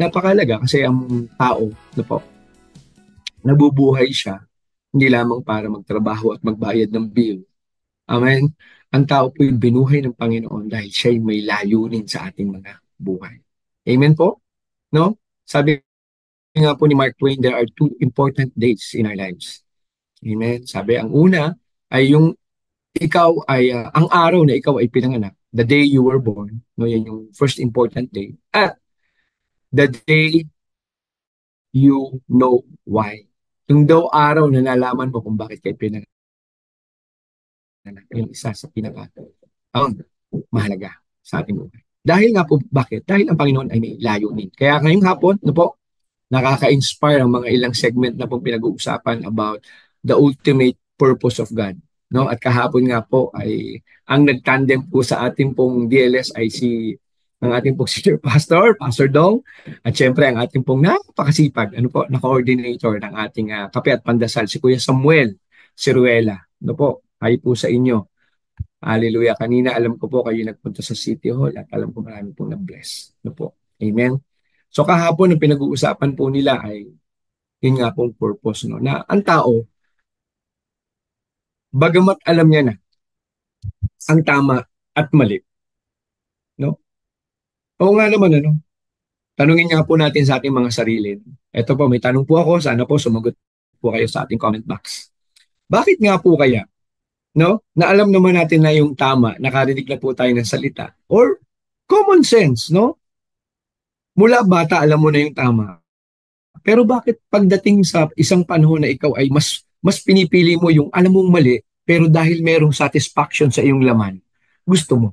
napakalaga kasi ang tao, no po, nabubuhay siya hindi lamang para magtrabaho at magbayad ng bill. Amen. Ang tao po yung binuhay ng Panginoon dahil siya may layunin sa ating mga buhay. Amen po? No? Sabi nga po ni Mark Twain, there are two important days in our lives. Amen. Sabi, ang una ay yung ikaw ay, ang araw na ikaw ay pinanganak, the day you were born, no, yan yung first important day. At the day you know why. Yung daw araw na nalaman mo kung bakit kayo pinanganak, yung isa sa pinaka ang mahalaga sa ating buhay. Dahil nga po, bakit? Dahil ang Panginoon ay may layunin. Kaya ngayong hapon, no po, nakaka-inspire ang mga ilang segment na pong pinag-uusapan about the ultimate purpose of God. No? At kahapon nga po ay ang nagtandem po sa ating pong DLS ay ang ating pong senior pastor, Pastor Dong, at syempre ang ating pong napakasipag, ano po, na coordinator ng ating kape at pandasal, si Kuya Samuel Ciruela. No po, ay po sa inyo. Hallelujah. Kanina alam ko po kayo nagpunta sa City Hall at alam ko marami pong na-bless. No po. Amen. So kahapon ang pinag-uusapan po nila ay yun nga pong purpose, no? Na ang tao, bagamat alam niya na ang tama at mali, no? Oo nga naman, ano? Tanungin nga po natin sa ating mga sarili. Ito po, may tanong po ako. Sana po sumagot po kayo sa ating comment box. Bakit nga po kaya, no? Na alam naman natin na yung tama, nakarinig na po tayo ng salita. Or common sense, no? Mula bata, alam mo na yung tama. Pero bakit pagdating sa isang panahon na ikaw ay mas pinipili mo yung alam mong mali, pero dahil merong satisfaction sa iyong laman, gusto mo.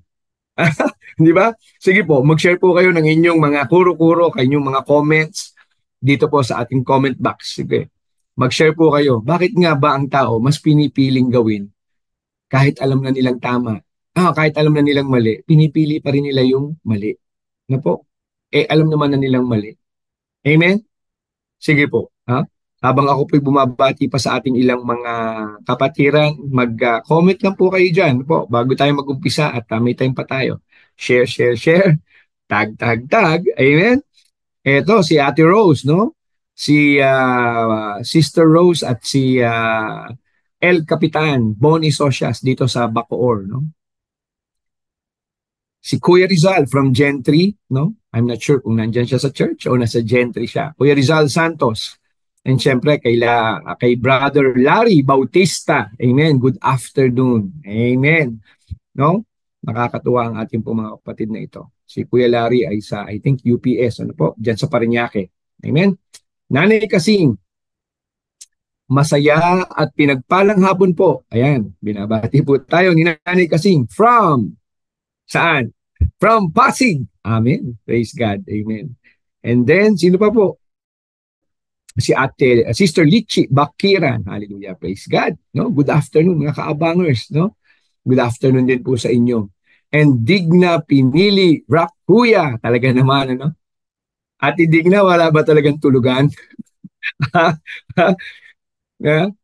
Di ba? Sige po, mag-share po kayo ng inyong mga kuro-kuro, kanyang mga comments dito po sa ating comment box. Sige. Mag-share po kayo. Bakit nga ba ang tao mas pinipiling gawin kahit alam na nilang tama? Kahit alam na nilang mali, pinipili pa rin nila yung mali. Na po? Alam naman na nilang mali. Amen? Sige po. Ha? Habang ako po'y bumabati pa sa ating ilang mga kapatiran, mag-comment lang po kayo dyan po bago tayo mag-umpisa at may time pa tayo. Share, share, share. Tag, tag, tag. Amen? Eto, si Ate Rose, no? Si Sister Rose at si El Capitan, Bonnie Socias dito sa Bacoor, no? Si Kuya Rizal from Gentry, no? I'm not sure kung nandyan siya sa church o nasa Gentry siya. Kuya Rizal Santos. And syempre kay Brother Larry Bautista. Amen. Good afternoon. Amen. No? Nakakatuwa ang ating po mga kapatid na ito. Si Kuya Larry ay sa, I think, UPS. Ano po? Diyan sa Parañaque. Amen. Nanay Kasing, masaya at pinagpalang hapon po. Ayan, binabati po tayo ni Nanay Kasing from saan? From Pasig. Amen. Praise God. Amen. And then, sino pa po? Si Sister Lichi Bakiran. Hallelujah. Praise God. No? Good afternoon, mga kaabangers. No? Good afternoon din po sa inyo. And Digna Pinili Rakuya. Talaga naman, ano? Ate Digna, wala ba talagang tulugan? Yeah?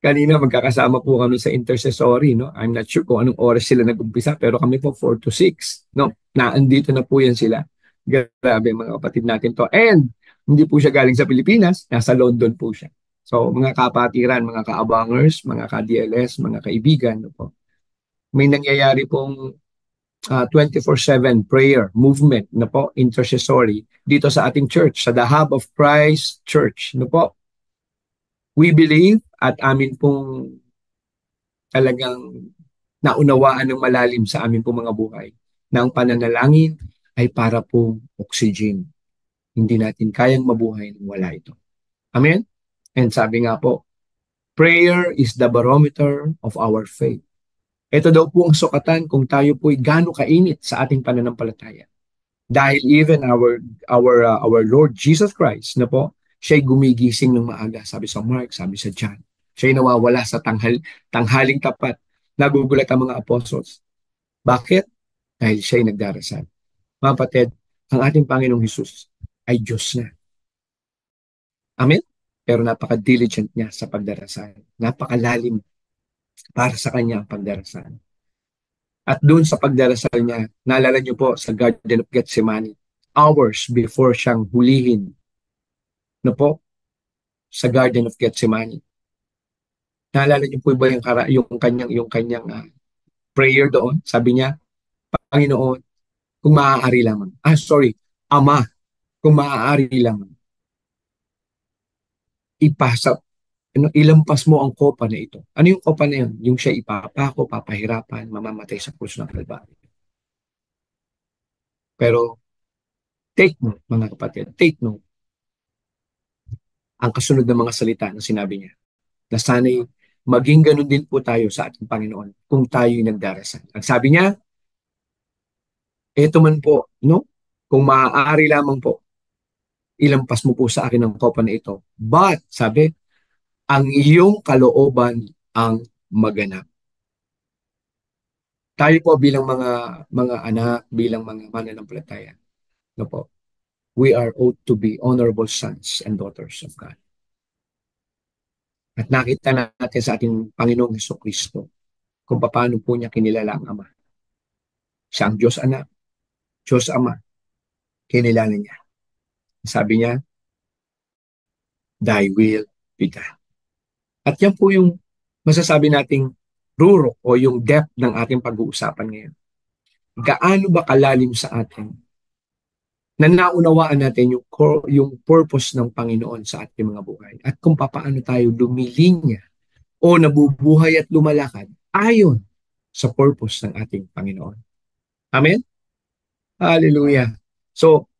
Kanina magkakasama po kami sa intercessory, no? I'm not sure kung anong oras sila nag-umpisa, pero kami po 4 to 6, no? Naandito na po yan sila. Grabe mga kapatid natin to. And hindi po siya galing sa Pilipinas, nasa London po siya. So mga kapatiran, mga kaabangers, mga ka-DLS, mga kaibigan, no po. May nangyayari pong 24/7 prayer movement, no po, intercessory dito sa ating church, sa The Hub of Christ Church, no po. We believe at amin pong talagang naunawaan ng malalim sa amin pong mga buhay na ang pananalangin ay para pong oxygen. Hindi natin kayang mabuhay nang wala ito. Amen? And sabi nga po, prayer is the barometer of our faith. Ito daw po ang sukatan kung tayo po'y gaano kainit sa ating pananampalataya. Dahil even our Lord Jesus Christ na po, siya'y gumigising ng maaga, sabi sa Mark, sabi sa John. Siya'y nawawala sa tanghaling tapat. Nagugulat ang mga apostles. Bakit? Dahil siya'y nagdarasal. Mga kapatid, ang ating Panginoong Hesus ay Diyos na. Amen? Pero napaka-diligent niya sa pagdarasal. Napakalalim para sa kanya ang pagdarasal. At doon sa pagdarasal niya, naalala niyo po sa Garden of Gethsemane, hours before siyang hulihin na po sa Garden of Gethsemane. Naalala niyo po ba yung kanyang prayer doon? Sabi niya, Panginoon, kung maaari lamang. Ama, kung maaari lamang. Ipasa, ilampas mo ang kopa na ito. Ano yung kopa na yun? Yung siya ipapako, papahirapan, mamamatay sa krus ng Kalbaryo. Pero take note, mga kapatid, take note ang kasunod ng mga salita na sinabi niya na sana'y maging ganun din po tayo sa ating Panginoon kung tayo'y nagdarasal. Ang sabi niya, eto man po, no? Kung maaari lamang po, ilampas mo po sa akin ang kopa na ito. But, sabi, ang iyong kalooban ang maganap. Tayo po bilang mga anak, bilang mga mananampalataya, no po, we are ought to be honorable sons and daughters of God. At nakita natin sa ating Panginoong Hesukristo kung paano po niya kinilala ang Ama. Siya ang Diyos Anak, Diyos Ama, kinilala niya. Sabi niya, thy will be done. At yan po yung masasabi nating rurok o yung depth ng ating pag-uusapan ngayon. Gaano ba kalalim sa atin na naunawaan natin yung purpose ng Panginoon sa ating mga buhay at kung paano tayo lumilinya o nabubuhay at lumalakad ayon sa purpose ng ating Panginoon. Amen? Hallelujah. So,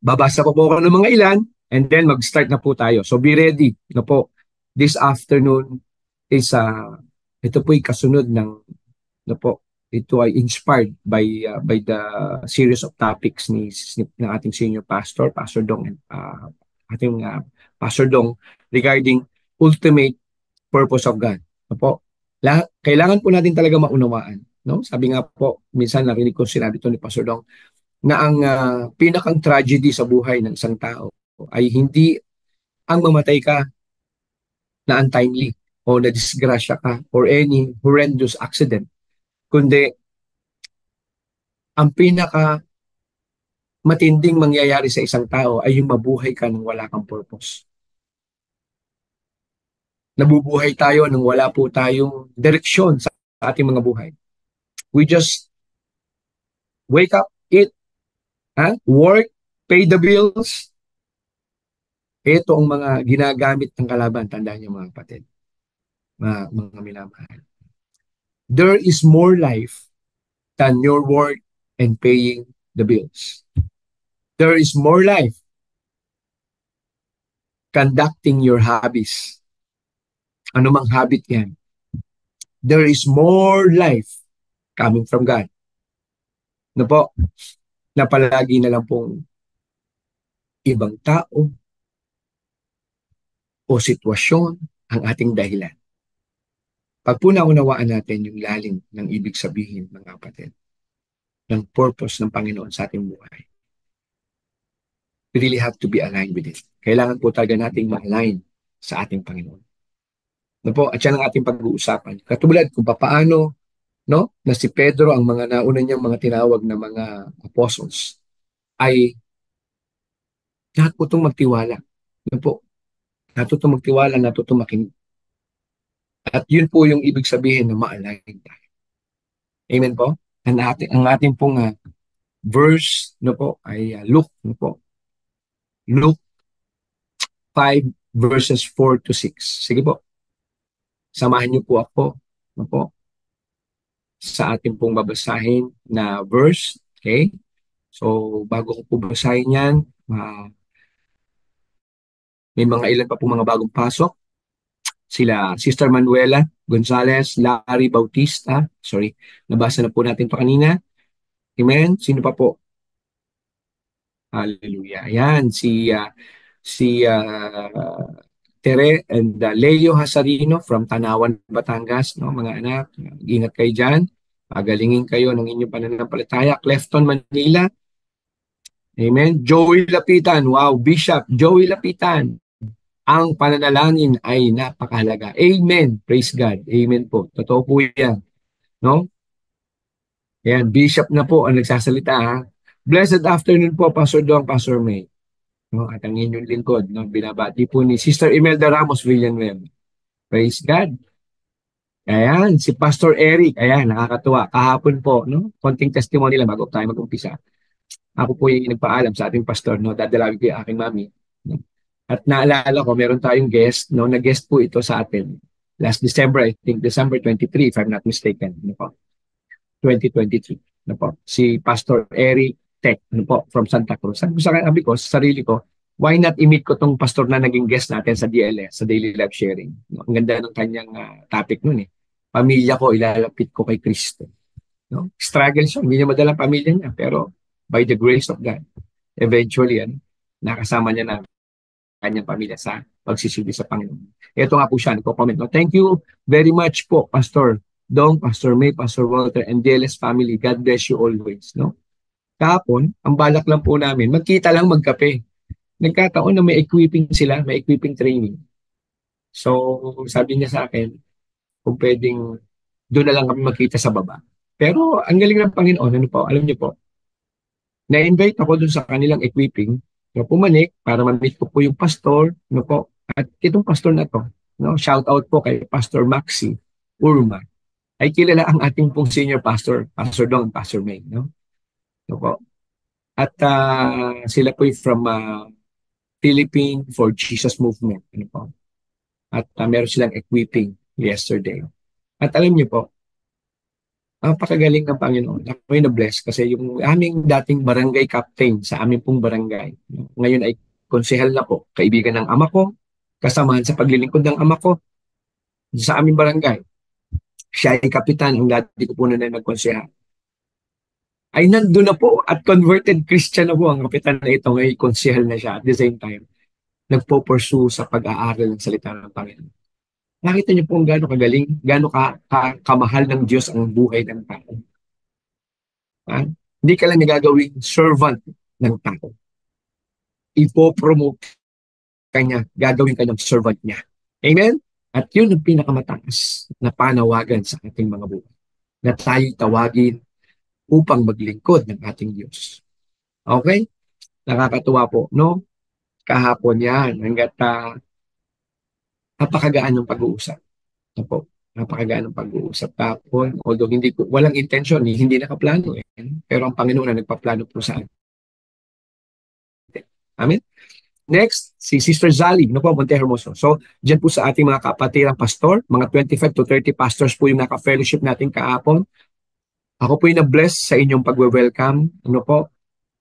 babasa pa po ako ng mga ilan and then mag-start na po tayo. So, be ready na po. This afternoon is, ito po yung kasunod na po, ito ay inspired by the series of topics ng ating senior pastor, Pastor Dong, and ating Pastor Dong regarding ultimate purpose of God. No po? Kailangan po natin talaga maunawaan. No? Sabi nga po, minsan narinig ko sinabi ito ni Pastor Dong, na ang pinakang tragedy sa buhay ng isang tao ay hindi ang mamatay ka na untimely o na disgrasya ka or any horrendous accident, kundi ang pinaka matinding mangyayari sa isang tao ay yung mabuhay ka nang wala kang purpose. Nabubuhay tayo nang wala po tayong direksyon sa ating mga buhay. We just wake up, eat, work, pay the bills. Ito ang mga ginagamit ng kalaban. Tandaan niyo mga kapatid, mga minamahal. There is more life than your work and paying the bills. There is more life conducting your hobbies. Ano mang habit yan. There is more life coming from God. No po, na palagi na lang pong ibang tao o sitwasyon ang ating dahilan. Pag po naunawaan natin yung lalim ng ibig sabihin, mga kapatid, ng purpose ng Panginoon sa ating buhay, we really have to be aligned with it. Kailangan po talaga nating ma-align sa ating Panginoon. No po, at yan ang ating pag-uusapan. Katulad kung paano, no, na si Pedro, ang mga nauna niyang mga tinawag na mga apostles, ay natutong magtiwala. No po, natutong magtiwala, natutong makinig. At yun po yung ibig sabihin na ma-align tayo. Amen po? Ang ating pong verse, no po, ay Luke, no po. Luke 5 verses 4 to 6. Sige po. Samahan niyo po ako, no po, sa ating pong babasahin na verse. Okay? So, bago ko po basahin yan, may mga ilan pa po mga bagong pasok. Sila Sister Manuela Gonzalez, Larry Bautista. Sorry, nabasa na po natin to kanina. Amen? Sino pa po? Hallelujah. Ayan, si Tere and Leo Hasarino from Tanawan, Batangas. No, mga anak, ingat kayo dyan. Pagalingin kayo ng inyong pananampalataya. Clefton, Manila. Amen. Joey Lapitan. Wow, Bishop Joey Lapitan. Ang pananalangin ay napakahalaga. Amen. Praise God. Amen po. Totoo po yan. No? Ayan, Bishop na po ang nagsasalita. Ha? Blessed afternoon po, Pastor Dong, Pastor May. No, at ang inyong lingkod, no, binabati po ni Sister Imelda Ramos Villanueva. Praise God. Ayan, si Pastor Eric. Ayan, nakakatuwa. Kahapon po, no? Konting testimony lang bago tayo mag-umpisa. Ako po yung nagpaalam sa ating pastor, no? Dadalawin ko yung aking mami. No? At naalala ko, meron tayong guest, no? Nag-guest po ito sa atin. Last December, I think December 23, if I'm not mistaken. No po? 2023. No po? Si Pastor Eric Tech, no po? From Santa Cruz. Sabi ko, sa sarili ko, why not i-meet ko tong pastor na naging guest natin sa DLS, sa Daily Life Sharing. No? Ang ganda ng kanyang topic nun eh. Pamilya ko, ilalapit ko kay Kristo. No? Struggle siya, hindi niya madalang pamilya niya, pero by the grace of God, eventually, nakasama niya na kanyang pamilya sa pagsisilbi sa Panginoon. Ito nga po siya, nagko-comment. No? Thank you very much po, Pastor Dong, Pastor May, Pastor Walter, and DLS family. God bless you always. No? Kahapon, ang balak lang po namin, magkita lang magkape. Nagkataon na may equipping sila, may equipping training. So, sabi niya sa akin, kung pwedeng doon na lang kami magkita sa baba. Pero ang galing ng Panginoon, ano po, alam niyo po, na-invite ako doon sa kanilang equipping, no, pumanik para ma-meet ko po yung pastor, no po, at itong pastor na to, no, shout out po kay Pastor Maxi Urma, ay kilala ang ating pong senior pastor, Pastor Don, Pastor May, no po. At sila po from Philippine for Jesus Movement, ano po. At meron silang equipping yesterday. At alam niyo po, ang pakagaling ng Panginoon. Ako'y na-bless kasi yung aming dating barangay captain sa aming pong barangay, ngayon ay konsehal na po, kaibigan ng ama ko, kasamahan sa paglilingkod ng ama ko sa aming barangay. Siya ay kapitan, ang dati ko po na nagkonsehal. Ay nandun na po at converted Christian na po ang kapitan na ito, ngayon konsehal na siya at the same time, nagpo-pursue sa pag-aaral ng salita ng Panginoon. Nakita niyo po kung gaano kagaling, gaano kamahal ng Diyos ang buhay ng tao. Ha? Hindi ka lang nagagawing servant ng tao. Ipopromote ka niya, gagawin ka ng servant niya. Amen? At yun ang pinakamataas na panawagan sa ating mga buhay. Na tayo'y tawagin upang maglingkod ng ating Diyos. Okay? Nakakatuwa po, no? Kahapon yan, hanggat napakagaan ng pag-uusap. No po? Napakagaan ng pag-uusap kahapon. Although walang intention, hindi nakaplano eh. Pero ang Panginoon na nagpaplano po sa atin. Amen? Next, si Sister Zali, no po, Monte Hermoso. So, dyan po sa ating mga kapatirang pastor, mga 25 to 30 pastors po yung naka-fellowship natin kahapon. Ako po yung na-bless sa inyong pag-welcome, ano po,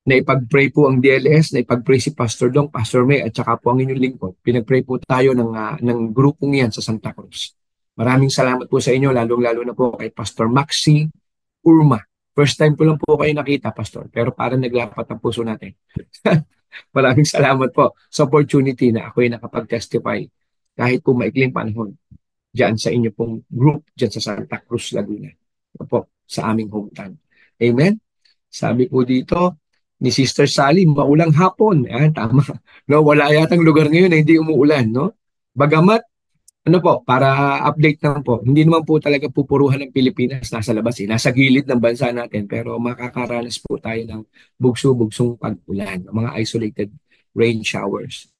na ipag-pray po ang DLS, na ipag-pray si Pastor Dong, Pastor May, at saka po ang inyong lingkod. Pinag-pray po tayo ng grupong yan sa Santa Cruz. Maraming salamat po sa inyo, lalong-lalo na po kay Pastor Maxi Urma. First time ko lang po kayo nakita, Pastor, pero parang naglapat ang puso natin. Maraming salamat po sa opportunity na ako ay nakapag-testify kahit po maikling panahon dyan sa inyo pong group dyan sa Santa Cruz, Laguna. Po, sa aming hometown. Amen? Sabi po dito ni Sister Sally, maulang hapon. Ayan, tama. No, wala yatang lugar ngayon na hindi umuulan. No? Bagamat ano po, para update lang po, hindi naman po talaga pupuruhan ng Pilipinas nasa labas eh. Nasa gilid ng bansa natin, pero makakaranas po tayo ng bugso-bugsong pag-ulan, mga isolated rain showers.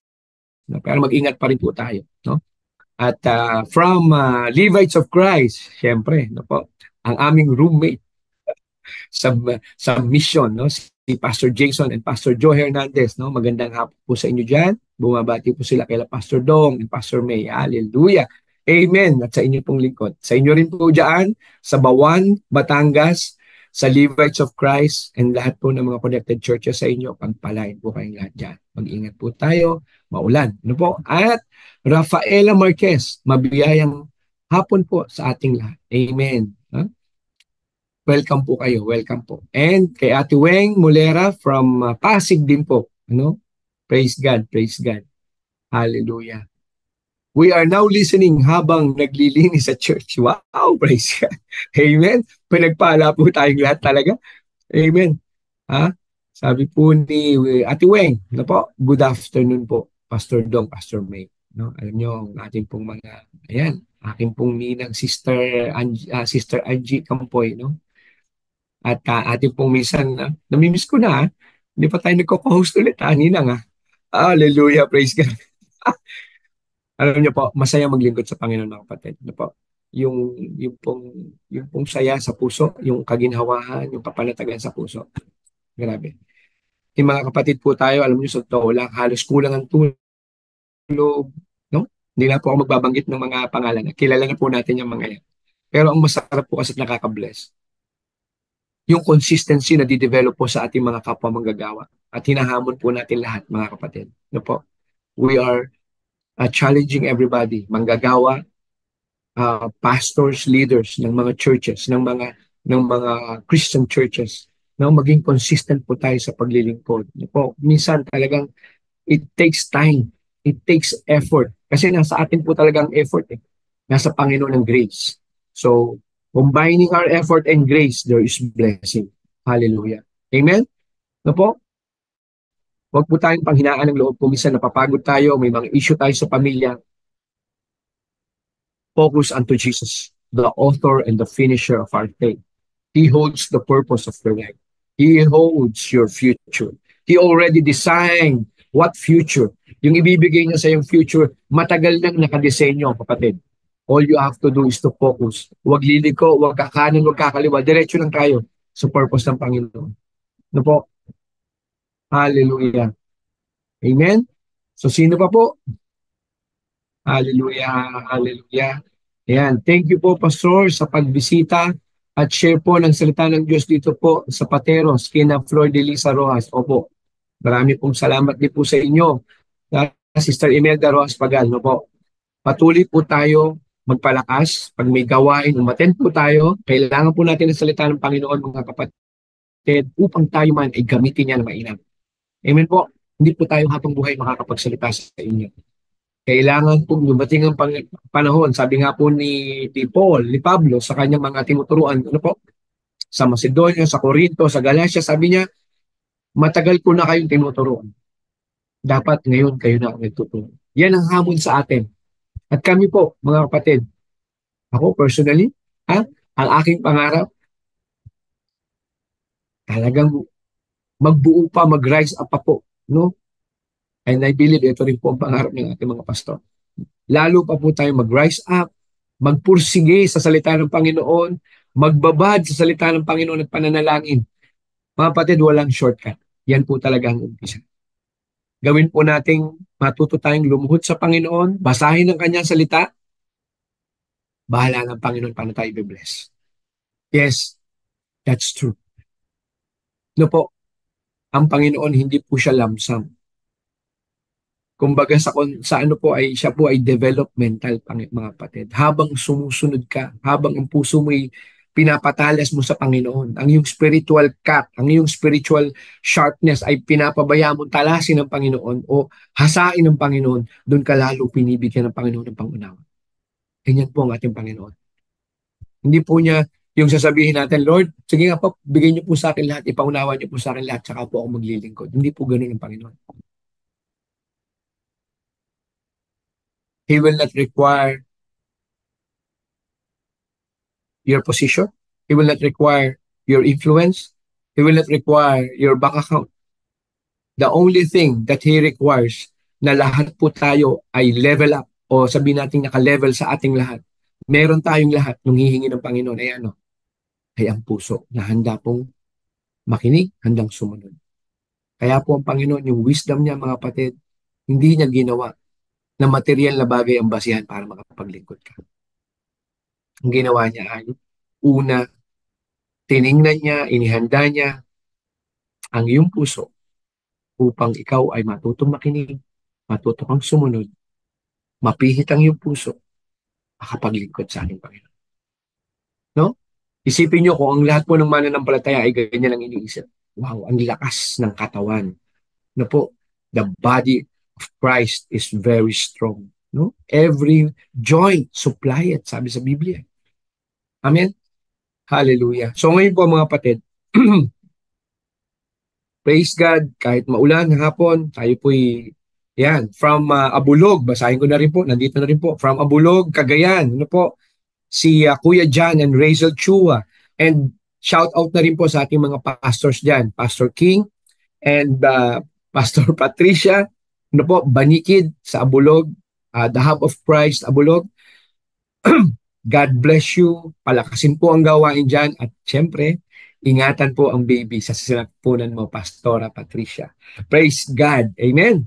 No? Pero mag-ingat pa rin po tayo. No? At from Levites of Christ, syempre, no po, ang aming roommate sa mission, no? Si Pastor Jason and Pastor Joe Hernandez, no? Magandang hapon po sa inyo diyan. Bumabati po sila kay Pastor Dong and Pastor May. Hallelujah. Amen. At sa inyo pong lingkod. Sa inyo rin po diyan, sa Bawan, Batangas, sa Levites of Christ, and lahat po ng mga connected churches sa inyo, pagpalain po kayong lahat dyan. Mag-ingat po tayo, maulan. Ano po? At Rafaela Marquez, mabiyayang hapon po sa ating lahat. Amen. Huh? Welcome po kayo, welcome po. And kay Ate Weng Molera from Pasig din po. Ano? Praise God, praise God. Hallelujah. We are now listening habang naglilinis sa church. Wow, praise God. Amen. Pinagpala po tayong lahat talaga. Amen. Ha? Sabi po ni Ate Weng, na po, good afternoon po, Pastor Dong, Pastor May. No? Alam nyo, ang ating pong mga, ayan, aking pong ninang Sister Angie Campoy, no? At ating pong minsan, namimiss ko na, hindi pa tayo nagko-host ulit, Ninang. Hallelujah, praise God. Alam niyo po, masaya maglingkod sa Panginoon mga kapatid. Ano po? Yung, yung pong, yung pong saya sa puso, yung kaginhawahan, yung kapanatagan sa puso. Grabe. Yung mga kapatid po tayo, alam niyo, sa totoo lang, halos kulang ang tulog, no? Hindi na po ako magbabanggit ng mga pangalan. Kilala na po natin yung mga yan. Pero ang masarap po kasi at nakaka-bless, yung consistency na di-develop po sa ating mga kapwa manggagawa. At hinahamon po natin lahat, mga kapatid. No po? We are challenging everybody, manggagawa, pastors, leaders ng mga churches, ng mga Christian churches, na maging consistent po tayo sa paglilingkod. No po? Minsan talagang it takes time, it takes effort. Kasi nasa atin po talagang effort eh. Nasa Panginoon ng grace. So, combining our effort and grace, there is blessing. Hallelujah. Amen? No po? Huwag po tayong panghinaan ng loob. Kung minsan napapagod tayo, may mga issue tayo sa pamilya, focus unto Jesus, the author and the finisher of our faith. He holds the purpose of your life. He holds your future. He already designed what future. Yung ibibigay niya sa yung future, matagal nang nakadesenyo, kapatid. All you have to do is to focus. Huwag liliko, huwag kakanan, huwag kakaliwa. Diretso lang tayo sa purpose ng Panginoon. Ano po? Hallelujah. Amen? So, sino pa po? Hallelujah. Hallelujah. Ayan. Thank you po, Pastor, sa pagbisita at share po ng salita ng Diyos dito po sa Pateros, kina Flor de Lisa Rojas. Opo. Marami pong salamat din po sa inyo. Sister Imelda Rojas Pagal. No po. Patuloy po tayo magpalakas. Pag may gawain, umattend po tayo. Kailangan po natin ang salita ng Panginoon, mga kapatid, upang tayo man ay gamitin niya na mainam. Amen po. Hindi po tayo habang buhay makakapagsalita sa inyo. Kailangan po dumating ang panahon, sabi nga po ni Paul, ni Pablo, sa kanyang mga tinuturuan, ano po, sa Macedonia, sa Corinto, sa Galacia, sabi niya, matagal ko na kayong tinuturuan. Dapat ngayon kayo na ang nagtuturo. Yan ang hamon sa atin. At kami po, mga kapatid, ako personally, ang aking pangarap, talagang magbuo pa, mag-rise up pa po. No? And I believe ito rin po ang pangarap ng ating mga pastor. Lalo pa po tayo mag-rise up, magpursige sa salita ng Panginoon, magbabad sa salita ng Panginoon at pananalangin. Mga kapatid, walang shortcut. Yan po talaga ang umpisa. Gawin po nating matuto tayong lumuhod sa Panginoon, basahin ang kanyang salita, bahala ng Panginoon paano tayo i-bless. Yes, that's true. No po, ang Panginoon hindi po siya lamsam. Kumbaga sa ano po ay siya po ay developmental mga kapatid. Habang sumusunod ka, habang ang puso mo ay pinapatalas mo sa Panginoon, ang iyong spiritual cut, ang iyong spiritual sharpness ay pinapabaya mo talasin ng Panginoon o hasain ng Panginoon, doon ka lalo pinibigyan ng Panginoon ng pangunawa. Ganyan po ang ating Panginoon. Hindi po niya yung sasabihin natin, Lord, sige nga po, bigay niyo po sa akin lahat, ipaunawa niyo po sa akin lahat, saka po ako maglilingkod. Hindi po ganun ang Panginoon. He will not require your position. He will not require your influence. He will not require your bank account. The only thing that He requires na lahat po tayo ay level up o sabihin natin naka-level sa ating lahat. Meron tayong lahat nung hihingi ng Panginoon ay ano? Ay ang puso na handa pong makinig, handang sumunod. Kaya po ang Panginoon, yung wisdom niya mga kapatid, hindi niya ginawa na material na bagay ang basihan para makapaglingkod ka. Ang ginawa niya ay una, tiningnan niya, inihanda niya ang iyong puso upang ikaw ay matutong makinig, matutong kang sumunod, mapihit ang iyong puso, makapaglingkod sa ating Panginoon. No? Isipin niyo kung ang lahat po ng mananampalataya ay ganyan ang iniisip. Wow, ang lakas ng katawan. No po, the body of Christ is very strong. No? Every joint supply it, sabi sa Biblia. Amen? Hallelujah. So ngayon po mga kapatid, praise God, kahit maulan hapon, tayo po'y, yan, from Abulog, basahin ko na rin po, nandito na rin po, from Abulog, Cagayan, ano po, si Kuya John and Rachel Chua, and shout out na rin po sa ating mga pastors dyan, Pastor King and Pastor Patricia, ano po, Banikid sa Abulog, The Hub of Christ, Abulog. God bless you, palakasin po ang gawain dyan at syempre, ingatan po ang baby sa sinapunan mo, Pastora Patricia. Praise God. Amen.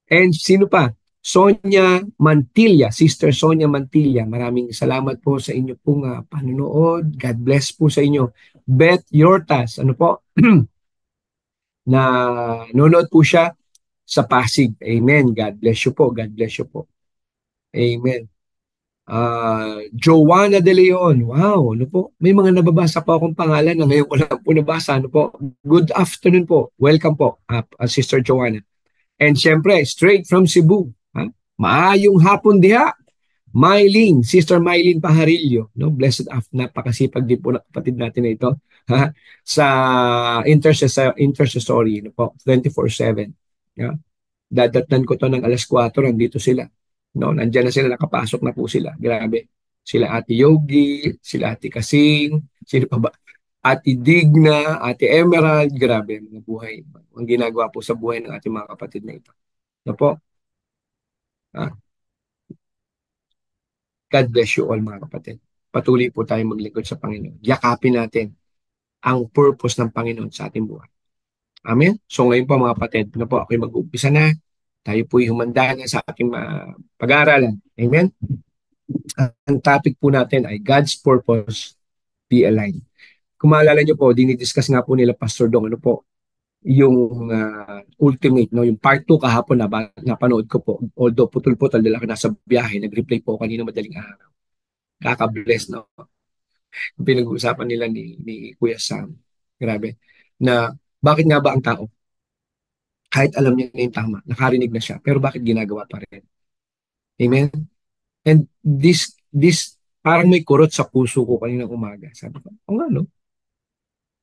And sino pa? Sonia Mantilla, Sister Sonia Mantilla. Maraming salamat po sa inyo pong panonood. God bless po sa inyo. Beth Yortas, ano po? Na nanonood po siya sa Pasig. Amen. God bless you po. God bless you po. Amen. Joanna De Leon. Wow, ano po? May mga nababasa po akong pangalan na ngayon ko lang po nabasa. Ano po? Good afternoon po. Welcome po, Sister Joanna. And syempre, straight from Cebu. Maayong hapon diha. Mylene, Sister Mylene Pajarillo. No? Blessed afternoon. Napakasipag din po na kapatid natin na ito. Sa intercessory. No po? 24/7. Yeah? Dadatnan ko to ng alas 4. Nandito sila. No? Nandiyan na sila. Nakapasok na po sila. Grabe. Sila Ate Yogi, sila Ate Kasing, sino pa ba? Ate Digna, Ate Emerald, grabe mga buhay. Ang ginagawa po sa buhay ng ating mga kapatid na ito. No po? God bless you all mga kapatid. Patuloy po tayo maglingkod sa Panginoon. Yakapin natin ang purpose ng Panginoon sa ating buhay. Amen? So ngayon po mga kapatid, na po ako'y mag-uumpisa na. Tayo po'y humanda na sa ating pag-aaralan. Amen? Ang topic po natin ay God's purpose be aligned. Kung maalala nyo po, dinidiscuss nga po nila Pastor Dong, ano po, yung ultimate, no, yung part 2 kahapon na napanood ko po. Although putol-putol dahil ako nasa biyahe, nag-replay po kanina madaling araw. Kaka-bless, no? Yung pinag-uusapan nila ni Kuya Sam. Grabe. Na bakit nga ba ang tao, kahit alam niya na yung tama, nakarinig na siya, pero bakit ginagawa pa rin? Amen? And this parang may kurot sa puso ko kaninang umaga. Sabi ko, nga no?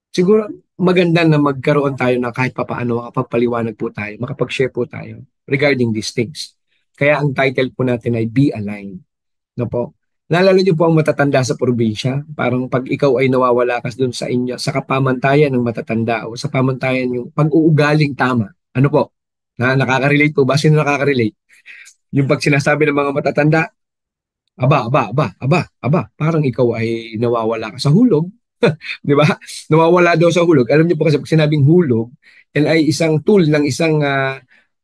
Siguro maganda na magkaroon tayo na kahit papaano makapagpaliwanag po tayo, makapag-share po tayo regarding these things. Kaya ang title po natin ay Be Aligned. No po? Naalala niyo po ang matatanda sa probinsya? Parang pag ikaw ay nawawala ka dun sa inyo, sa kapamantayan ng matatanda o sa pamantayan yung pag-uugaling tama. Ano po? Nakaka-relate po ba? Sino nakaka-relate? Yung pag sinasabi ng mga matatanda, aba, parang ikaw ay nawawala ka sa hulog. Di ba? Nawawala daw sa hulog. Alam niyo po kasi pag sinabing hulog, yan ay isang tool ng isang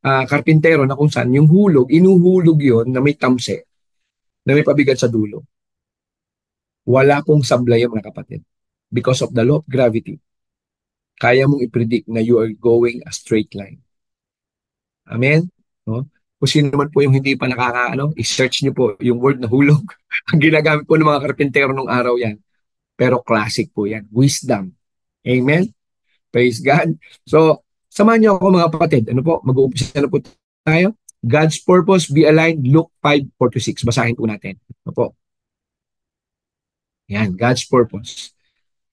karpintero na kung saan yung hulog, inuhulog yon na may tamse, na may pabigat sa dulo. Wala pong sablay mga kapatid. Because of the law of gravity, kaya mong i-predict na you are going a straight line. Amen? No? Kung sino naman po yung hindi pa i-search niyo po yung word na hulog. Ang ginagamit po ng mga karpintero nung araw yan. Pero classic po yan. Wisdom. Amen? Praise God. So, samahan niyo ako mga kapatid. Ano po? Mag-uumpisa na po tayo. God's purpose be aligned. Luke 5:4-6. Basahin po natin. Ano po? Yan. God's purpose.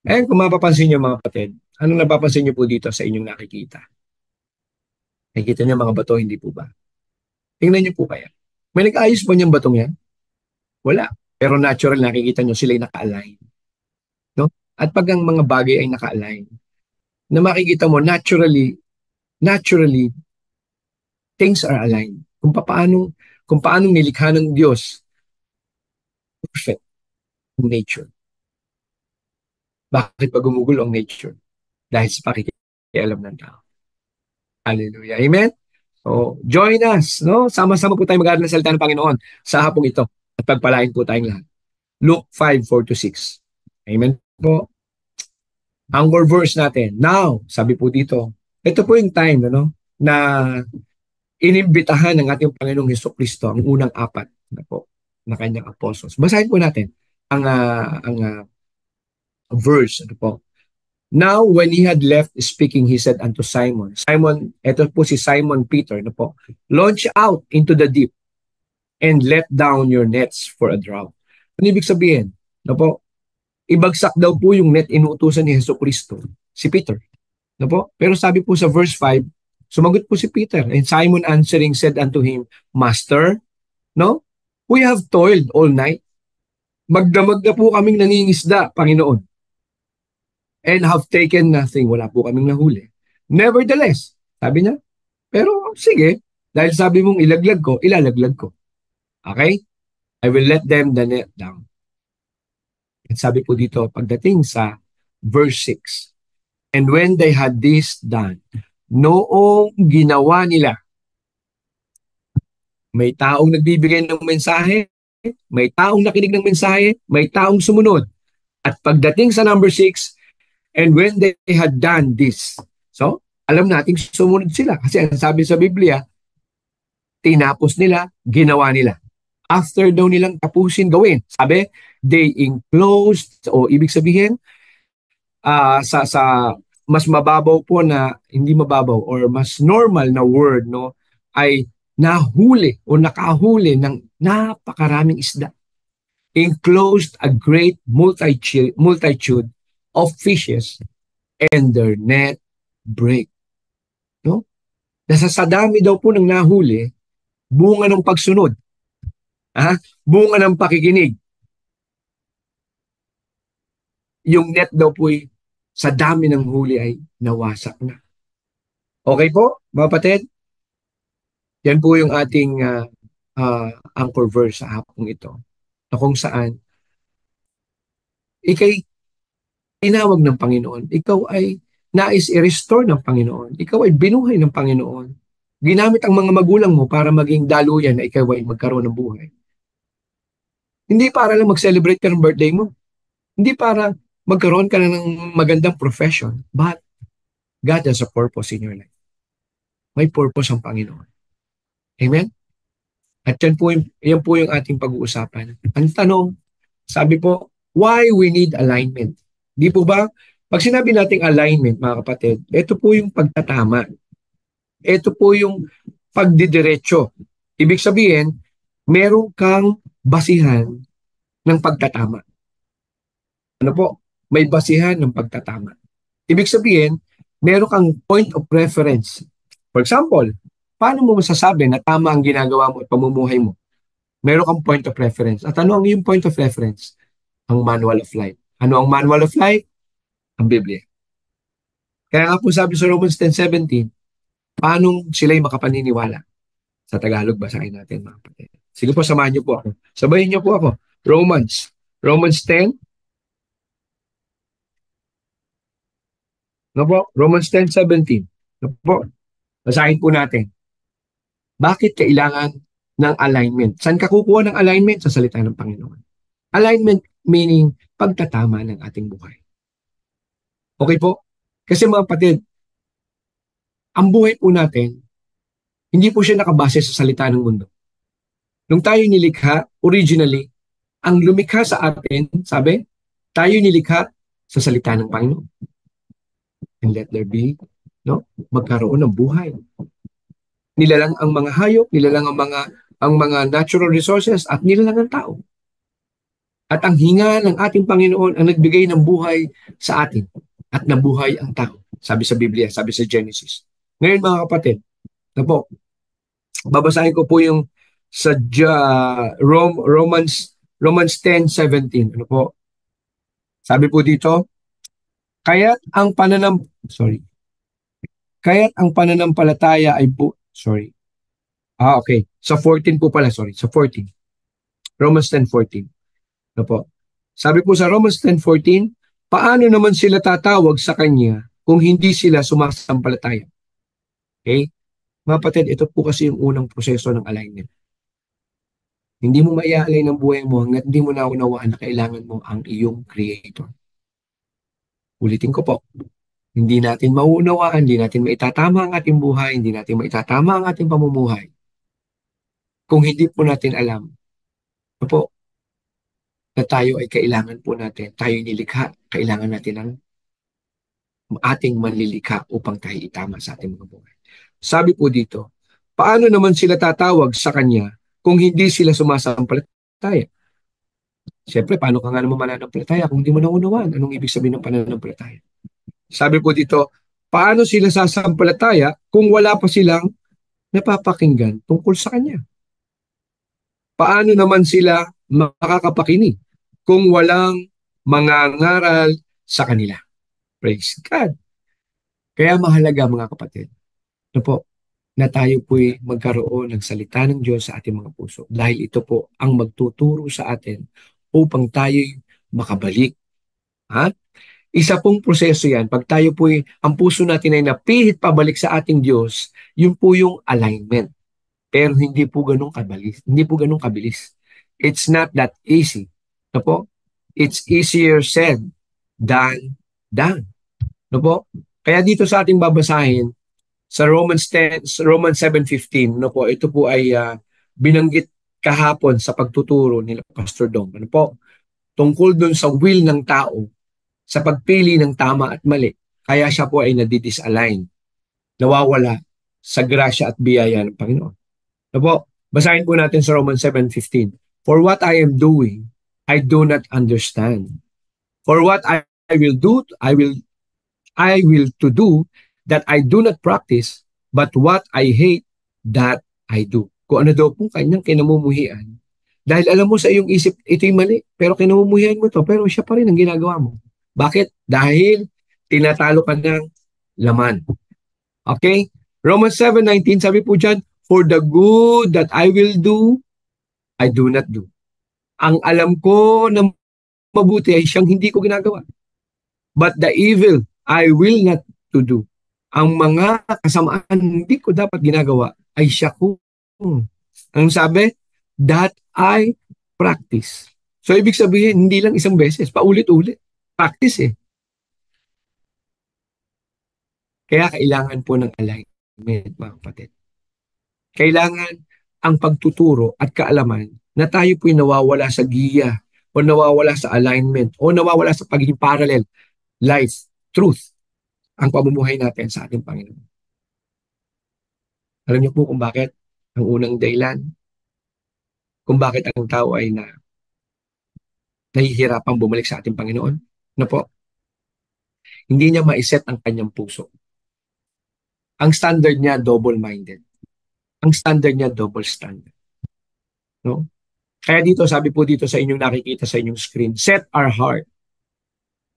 And kung mapapansin niyo mga kapatid, anong napapansin niyo po dito sa inyong nakikita? Nakikita niyo mga bato, hindi po ba? Tingnan niyo po kaya. May nag-ayos ba niyang batong yan? Wala. Pero natural nakikita niyo sila'y naka-align. No? At pag ang mga bagay ay naka-align, na makikita mo naturally, things are aligned. Kung paano nilikha ng Diyos, perfect nature. Bakit pa gumugulo ang nature? Dahil sa pakikialam ng tao. Hallelujah. Amen? So, join us. No? Sama-sama po tayo mag-aaral ng salita ng Panginoon sa hapong ito. At pagpalain po tayong lahat. Luke 5:4-6. Amen po. Ang word verse natin. Now, sabi po dito, ito po yung time na inimbitahan ng ating Panginoong Hesukristo ang unang apat na kanyang apostles. Basahin po natin ang verse. Now, when he had left speaking, he said unto Simon, ito po si Simon Peter, launch out into the deep and let down your nets for a draught. Ano ibig sabihin? Ibagsak daw po yung net inuutusan ni Hesukristo, si Peter. Pero sabi po sa verse 5, sumagot po si Peter, and Simon answering said unto him, Master, we have toiled all night. Magdamag na po kaming nangingisda, Panginoon. and have taken nothing. Wala po kaming nahuli. Nevertheless, sabi niya, pero sige, dahil sabi mong ilaglag ko, ilalaglag ko. Okay? I will let them the net down. At sabi po dito, pagdating sa verse 6, and when they had this done, noong ginawa nila, may taong nagbibigay ng mensahe, may taong nakinig ng mensahe, may taong sumunod. At pagdating sa number 6, and when they had done this, so alam nating sumunod sila. Kasi ang sabi sa Biblia, tinapos nila, ginawa nila. After daw nilang tapusin gawin, sabi, they enclosed, o ibig sabihin, sa mas mababaw po na, hindi mababaw, or mas normal na word, no, ay nahuli o nakahuli ng napakaraming isda. Enclosed a great multitude of fishes and their net break. No? Nasa sadami daw po ng nahuli, bunga ng pagsunod. Bunga ng pakikinig. Yung net daw po sa dami ng huli ay nawasak na. Okay po, mga kapatid? Yan po yung ating anchor verse sa hapong ito. Na kung saan, ikay tinawag ng Panginoon. Ikaw ay nais i-restore ng Panginoon. Ikaw ay binuhay ng Panginoon. Ginamit ang mga magulang mo para maging daluyan na ikaw ay magkaroon ng buhay. Hindi para lang mag-celebrate ka ng birthday mo. Hindi para magkaroon ka na ng magandang profession. But God has a purpose in your life. May purpose ang Panginoon. Amen? At yan po yung ating pag-uusapan. Ang tanong, sabi po, why we need alignment? Di po ba? Pag sinabi nating alignment, mga kapatid, ito po yung pagtatama. Ito po yung pagdidiretso. Ibig sabihin, meron kang basihan ng pagtatama. Ano po? May basihan ng pagtatama. Ibig sabihin, meron kang point of reference. For example, paano mo masasabi na tama ang ginagawa mo at pamumuhay mo? Meron kang point of reference. At ano ang iyong point of reference? Ang manual of life. Ano ang manual of life? Ang Biblia. Kaya nga po sabi sa Romans 10:17, paano sila'y makapaniniwala? Sa Tagalog, basahin natin mga kapatid. Sige po, samahan niyo po ako. Sabayin niyo po ako. Romans 10. No po? Romans 10:17. No po? Basahin po natin. Bakit kailangan ng alignment? Saan ka kukuha ng alignment? Sa salita ng Panginoon. Alignment meaning pagtatama ng ating buhay. Okay po? Kasi mga kapatid, ang buhay po natin, hindi po siya nakabase sa salita ng mundo. Nung tayo nilikha, originally, ang lumikha sa atin, sabi, tayo nilikha sa salita ng Panginoon. And let there be, no? Magkaroon ng buhay. Nilalang ang mga hayop, nilalang ang mga natural resources, at nilalang ang tao. At ang hinga ng ating Panginoon ang nagbigay ng buhay sa atin at nabuhay ang tao. Sabi sa Biblia, sabi sa Genesis. Ngayon mga kapatid, na po, babasahin ko po yung sa Romans 10:17. Ano po? Sabi po dito, kaya't ang pananampalataya ay okay. Sa 14 po pala, sa 14. Romans 10:14. Ano po? Sabi po sa Romans 10:14, paano naman sila tatawag sa Kanya kung hindi sila sumasampalataya? Okay? Mga kapatid, ito po kasi yung unang proseso ng alignment. Hindi mo mai-align ang buhay mo hanggat hindi mo naunawaan na kailangan mo ang iyong Creator. Ulitin ko po, hindi natin mauunawaan, hindi natin maitatama ang ating buhay, hindi natin maitatama ang ating pamumuhay kung hindi po natin alam na po na tayo ay kailangan po natin, tayo nilikha, kailangan natin ang ating manlilikha upang tayo itama sa ating mga buhay. Sabi po dito, paano naman sila tatawag sa Kanya kung hindi sila sumasampalataya? Siyempre, paano ka nga naman mananampalataya kung hindi mo naunawaan anong ibig sabihin ng pananampalataya? Sabi po dito, paano sila sasampalataya kung wala pa silang napapakinggan tungkol sa Kanya? Paano naman sila makakapakinig kung walang mangangaral sa kanila? Praise God. Kaya mahalaga mga kapatid, na po, na tayo po'y magkaroon ng salita ng Diyos sa ating mga puso. Dahil ito po ang magtuturo sa atin upang tayo'y makabalik. Ha? Isa pong proseso yan. Pag tayo po'y, ang puso natin ay napihit pabalik sa ating Diyos, yun po yung alignment. Pero hindi po ganun kabilis. Hindi po ganun kabilis. It's not that easy. No po? It's easier said than done. No po? Kaya dito sa ating babasahin, sa Romans 7:15, no po, ito po ay binanggit kahapon sa pagtuturo ni Pastor Dong. Ano po? Tungkol dun sa will ng tao sa pagpili ng tama at mali. Kaya siya po ay nadidisalign, nawawala sa grasya at biyaya ng Panginoon. Ano po? Basahin po natin sa Romans 7:15. For what I am doing, I do not understand. For what I will do, I will to do that I do not practice, but what I hate, that I do. Kung ano daw po kanyang kinamumuhian. Dahil alam mo sa iyong isip, ito'y mali, pero kinamumuhian mo to, pero siya pa rin ang ginagawa mo. Bakit? Dahil tinatalo ka ng laman. Okay? Romans 7:19, sabi po dyan, for the good that I will do, I do not do. Ang alam ko na mabuti ay siyang hindi ko ginagawa. But the evil, I will not to do. Ang mga kasamaan hindi ko dapat ginagawa ay siya ko. Ang sabi, that I practice. So ibig sabihin, hindi lang isang beses, paulit-ulit. Practice eh. Kaya kailangan po ng alignment, mga kapatid. Kailangan ang pagtuturo at kaalaman na tayo po'y nawawala sa giya o nawawala sa alignment o nawawala sa pagiging parallel, life, truth, ang pamumuhay natin sa ating Panginoon. Alam niyo po kung bakit? Ang unang dahilan, kung bakit ang tao ay nahihirapang bumalik sa ating Panginoon. Ano po? Hindi niya maiset ang kanyang puso. Ang standard niya, double-minded. Ang standard niya, double standard. No? Kaya dito, sabi po dito sa inyong nakikita sa inyong screen, set our heart,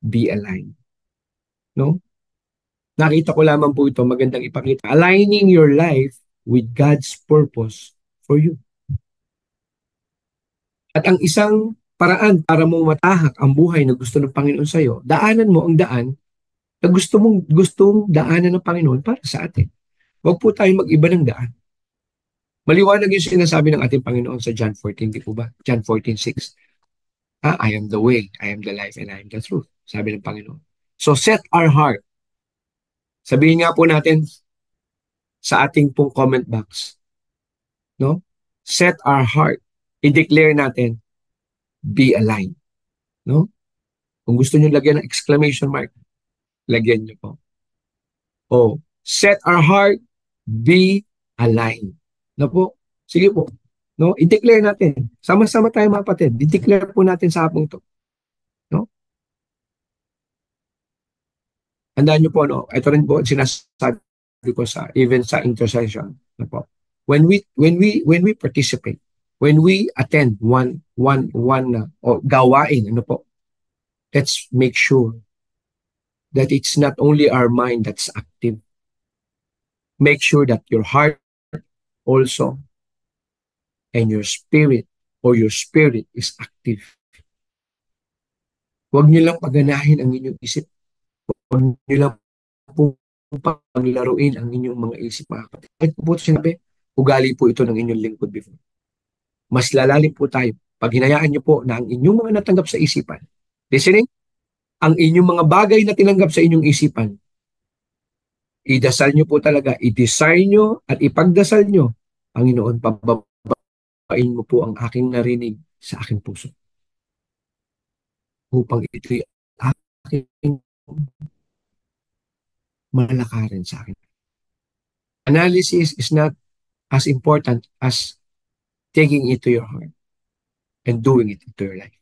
be aligned. No? Nakita ko lamang po ito, magandang ipakita. Aligning your life with God's purpose for you. At ang isang paraan para mo matahak ang buhay na gusto ng Panginoon sa iyo, daanan mo ang daan na gustong daanan ng Panginoon para sa atin. Huwag po tayo mag-iba ng daan. Maliwanag yung sinasabi ng ating Panginoon sa John 14, di po ba? John 14:6. I am the way, I am the life, and I am the truth. Sabi ng Panginoon. So set our heart. Sabihin nga po natin sa ating pong comment box. No? Set our heart. I-declare natin, be aligned. No? Kung gusto niyo lagyan ng exclamation mark, lagyan niyo po. O, set our heart, be aligned. No po? Sige po. No? I-declare natin. Sama-sama tayo mga kapatid. I-declare po natin sa hapong to. No? Handaan niyo po, no? Ito rin po sinasabi ko sa even sa intercession. No po? When we participate, when we attend one gawain, ano po? Let's make sure that it's not only our mind that's active. Make sure that your heart also and your spirit is active. Huwag niyo lang paganahin ang inyong isip. Huwag niyo lang po paglaruin ang inyong mga isip, mga kapatid. Kahit po sinabi, ugali po ito ng inyong lingkod before. Mas lalalim po tayo pag hinayaan niyo po na ang inyong mga natanggap sa isipan, listening, ang inyong mga bagay na tinanggap sa inyong isipan, idasal niyo po talaga, i-design niyo at ipagdasal niyo, Panginoon, pababain mo po ang aking narinig sa aking puso. Upang ito'y aking malakarin sa akin. Analysis is not as important as taking it to your heart and doing it into your life.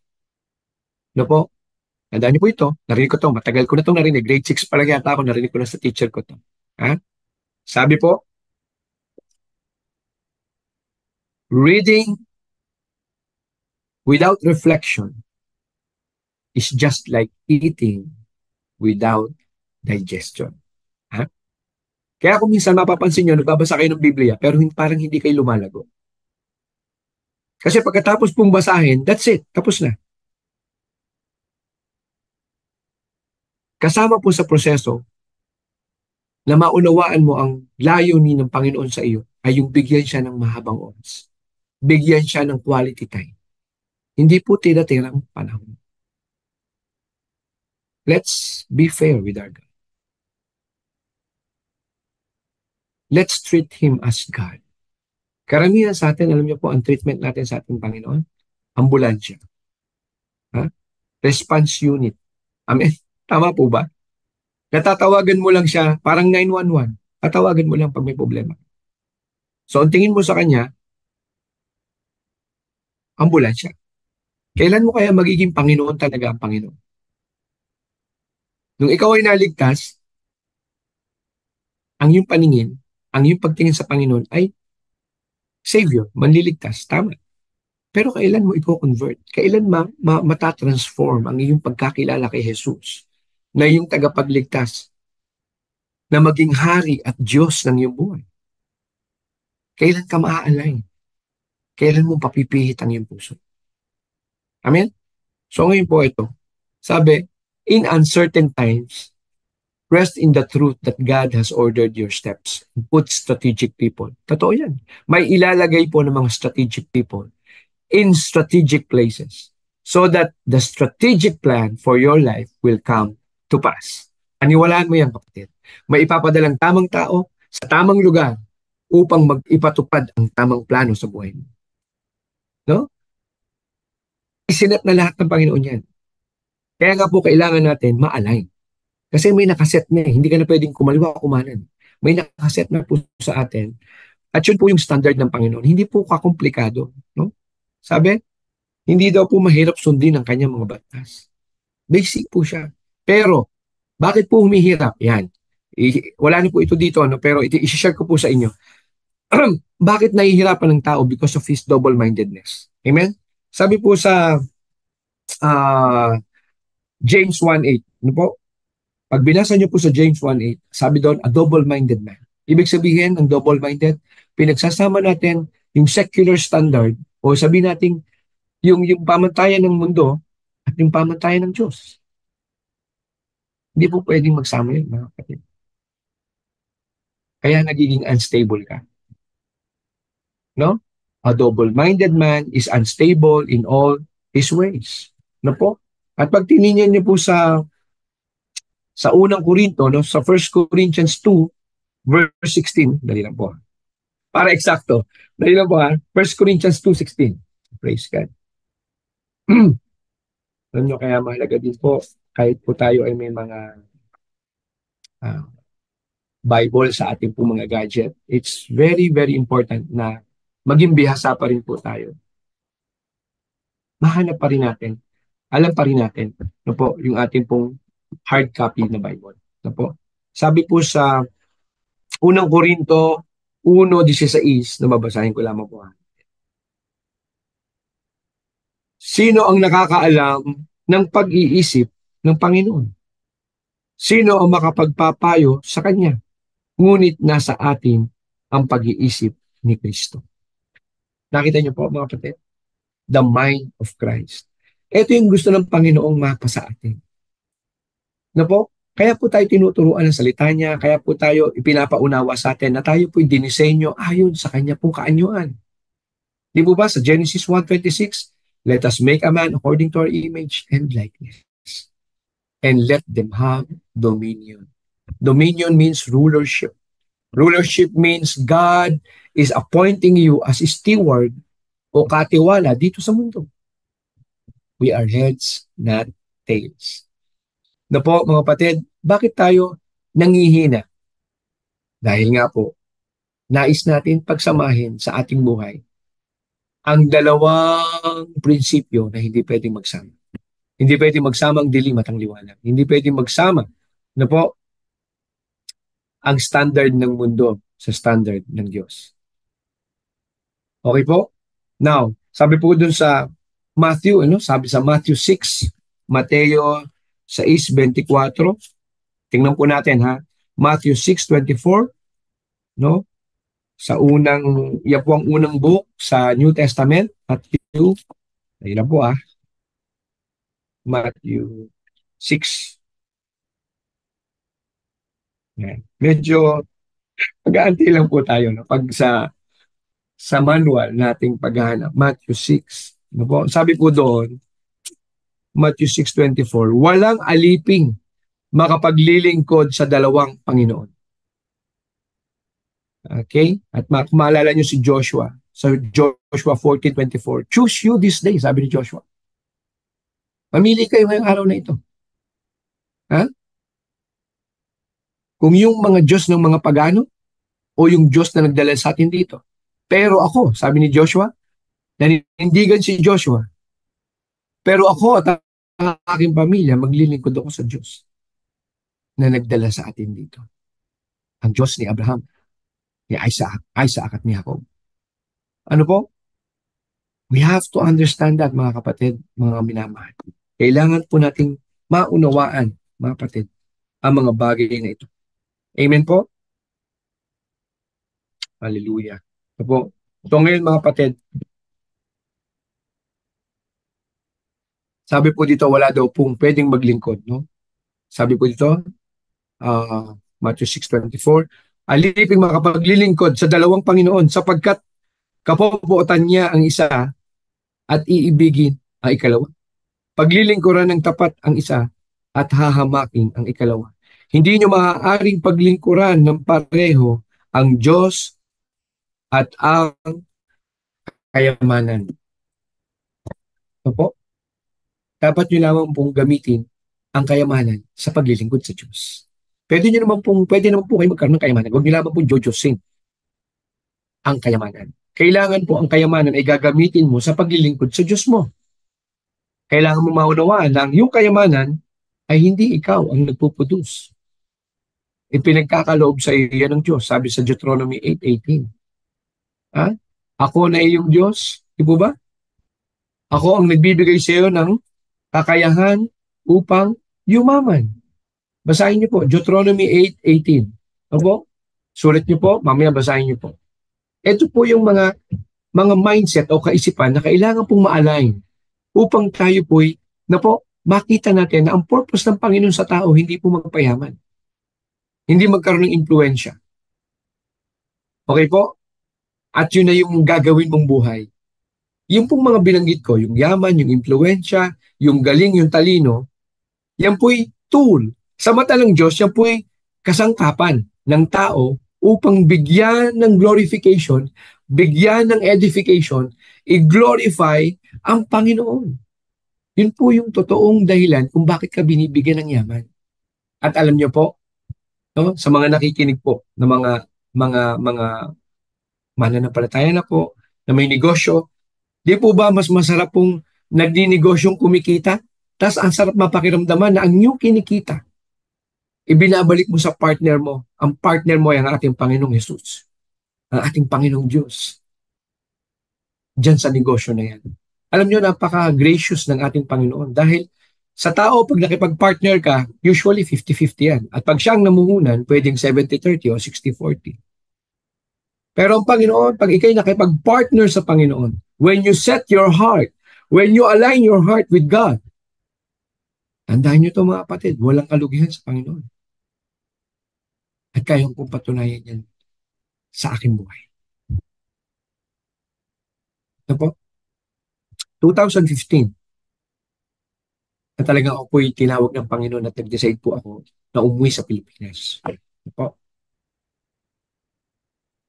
No po? Tandaan niyo po ito. Narinig ko ito. Matagal ko na itong narinig. Grade 6 pa lang yata ako. Narinig ko na sa teacher ko ito. Ha? Sabi po, reading without reflection is just like eating without digestion. Ha? Kaya kung minsan mapapansin nyo, nagbabasa kayo ng Biblia, pero parang hindi kayo lumalago. Kasi pagkatapos pong basahin, that's it, tapos na. Kasama po sa proseso na maunawaan mo ang layunin ng Panginoon sa iyo ay yung bigyan siya ng mahabang oras. Bigyan siya ng quality time. Hindi po tira-tirang panahon. Let's be fair with our God. Let's treat Him as God. Karamihan sa atin, alam niyo po, ang treatment natin sa ating Panginoon, ambulansya. Ha? Response unit. Amen? Tama po ba? Natatawagan mo lang siya, parang 911. Tatawagan mo lang pag may problema. So, ang tingin mo sa kanya, ambulansya. Kailan mo kaya magiging Panginoon talaga ang Panginoon? Nung ikaw ay naligtas, ang iyong paningin, ang iyong pagtingin sa Panginoon ay Savior, manliligtas, tama. Pero kailan mo i-convert? Kailan matatransform ang iyong pagkakilala kay Jesus na iyong tagapagligtas na maging hari at Diyos ng iyong buhay? Kailan ka maa-align? Kailan mo papipihit ang iyong puso? Amen? So ngayon po ito, sabi, in uncertain times, rest in the truth that God has ordered your steps and put strategic people. Totoo yan. May ilalagay po ng mga strategic people in strategic places so that the strategic plan for your life will come to pass. Aniwalaan mo yan, kapatid. May ipapadalang tamang tao sa tamang lugar upang mag-ipatupad ang tamang plano sa buhay mo. No? Isinet na lahat ng Panginoon yan. Kaya nga po kailangan natin ma-align. Kasi may nakaset na eh. Hindi ka na pwedeng kumaliwa o kumanan. May nakaset na po sa atin. At yun po yung standard ng Panginoon. Hindi po kakomplikado. No? Sabi, hindi daw po mahirap sundin ang kanyang mga batas. Basic po siya. Pero, bakit po humihirap? Yan. Wala na po ito dito, ano? Pero i-share ko po sa inyo. Bakit nahihirapan ng tao? Because of his double-mindedness. Amen? Sabi po sa uh, James 1:8, ano po? Pag binasa niyo po sa James 1:8, sabi doon, a double-minded man. Ibig sabihin, ang double-minded, pinagsasama natin yung secular standard o sabi natin yung pamantayan ng mundo at yung pamantayan ng Diyos. Hindi po pwedeng magsama yun, mga kapatid. Kaya nagiging unstable ka. No? A double-minded man is unstable in all his ways. No po? At pag tinignan niyo po sa unang Korinto, no, sa 1 Corinthians 2, verse 16, dali lang po. Para eksakto. Dali lang po ha. 1 Corinthians 2:16. Praise God. Alam nyo, kaya mahalaga din po, kahit po tayo ay may mga uh, Bible sa ating po mga gadget, it's very, very important na maging bihasa pa rin po tayo. Mahanap pa rin natin, alam pa rin natin, no po, yung ating pong hard copy na Bible. No po? Sabi po sa unang Korinto 1:16, na babasahin ko lamang po. Sino ang nakakaalam ng pag-iisip ng Panginoon? Sino ang makapagpapayo sa Kanya? Ngunit nasa atin ang pag-iisip ni Kristo. Nakita niyo po, mga kapatid? The mind of Christ. Ito yung gusto ng Panginoong mapa sa atin. Na po? Kaya po tayo tinuturuan ng salita niya, kaya po tayo ipinapaunawa sa atin na tayo po dinisenyo ayon sa kanya pong kaanyuan. Di po ba sa Genesis 1:26, let us make a man according to our image and likeness, and let them have dominion. Dominion means rulership. Rulership means God is appointing you as a steward o katiwala dito sa mundo. We are heads, not tails. Na po, mga kapatid, bakit tayo nangihina? Dahil nga po, nais natin pagsamahin sa ating buhay ang dalawang prinsipyo na hindi pwedeng magsama. Hindi pwedeng magsama ang dilim at ang liwanag. Hindi pwedeng magsama na po ang standard ng mundo sa standard ng Diyos. Okay po? Now, sabi po dun sa Matthew, sabi sa Matthew 6, Mateo 6:24, Tingnan po natin ha. Matthew 6:24, no? Sa unang, yan po ang unang book sa New Testament. Matthew, ayun na po Matthew 6. Yan. Medyo mag-aantay lang po tayo no? Pag sa manual nating paghahanap, Matthew 6. Ano po? Sabi po doon, Matthew 6:24, walang aliping makapaglilingkod sa dalawang Panginoon. Okay? At maalala nyo si Joshua. Sa Joshua 14:24, choose you this day, sabi ni Joshua. Mamili kayo ngayong araw na ito. Ha? Kung yung mga Diyos ng mga pagano o yung Diyos na nagdala sa atin dito. Pero ako, sabi ni Joshua, nanindigan si Joshua, pero ako at ang aking pamilya, maglilingkod ako sa Diyos na nagdala sa atin dito. Ang Diyos ni Abraham, ni Isaac at ni Jacob. Ano po? We have to understand that, mga kapatid, mga minamahal. Kailangan po nating maunawaan, mga kapatid, ang mga bagay na ito. Amen po? Hallelujah. Ito po. So ngayon, mga kapatid, sabi po dito, wala daw pong pwedeng maglingkod. No? Sabi po dito, Matthew 6:24, aliping makapaglilingkod sa dalawang Panginoon sapagkat kapopotan niya ang isa at iibigin ang ikalawa. Paglilingkuran ng tapat ang isa at hahamakin ang ikalawa. Hindi nyo maaaring paglingkuran ng pareho ang Diyos at ang kayamanan. Opo? Dapat nyo lamang pong gamitin ang kayamanan sa paglilingkod sa Diyos. Pwede naman po kayo magkaroon ng kayamanan. Huwag nyo lamang pong jojosin ang kayamanan. Kailangan po ang kayamanan ay gagamitin mo sa paglilingkod sa Diyos mo. Kailangan mo maunawaan na yung kayamanan ay hindi ikaw ang nagpuproduce. Ipinagkakaloob sa iyo yan ng Diyos. Sabi sa Deuteronomy 8:18. Ha? Ako na iyong Diyos. Di po ba? Ako ang nagbibigay sa iyo ng kakayahan upang yumaman. Basahin niyo po, Deuteronomy 8:18. Opo? Sulat niyo po, mamaya basahin niyo po. Ito po yung mga mindset o kaisipan na kailangan pong ma-align upang tayo po'y makita natin na ang purpose ng Panginoon sa tao hindi po magpayaman. Hindi magkaroon ng impluensya. Okay po? At yun na yung gagawin mong buhay. Yung pong mga binanggit ko, yung yaman, yung impluensya, yung galing, yung talino, yan po'y tool. Sa mata ng Diyos, yan po'y kasangkapan ng tao upang bigyan ng glorification, bigyan ng edification, i-glorify ang Panginoon. Yun po yung totoong dahilan kung bakit ka binibigyan ng yaman. At alam niyo po, no, sa mga nakikinig po ng mga mananampalataya na po, na may negosyo, di po ba mas masarap pong nagdi-negosyong kumikita? Tas ang sarap mapakiramdaman na ang iyong kinikita, ibinabalik mo sa partner mo. Ang partner mo ay ang ating Panginoong Jesus. Ang ating Panginoong Diyos. Diyan sa negosyo na yan. Alam niyo, napaka-gracious ng ating Panginoon. Dahil sa tao, pag nakipag-partner ka, usually 50-50 yan. At pag siyang namuhunan, pwedeng 70-30 o 60-40. Pero ang Panginoon, pag ikay nakipag-partner sa Panginoon, when you set your heart, when you align your heart with God, tandaan niyo ito mga kapatid, walang kalugihan sa Panginoon. At kayang kong patunayan yan sa aking buhay. Ito po, 2015, na talagang ako po'y tinawag ng Panginoon at nag-decide po ako na umuwi sa Pilipinas. Ito po.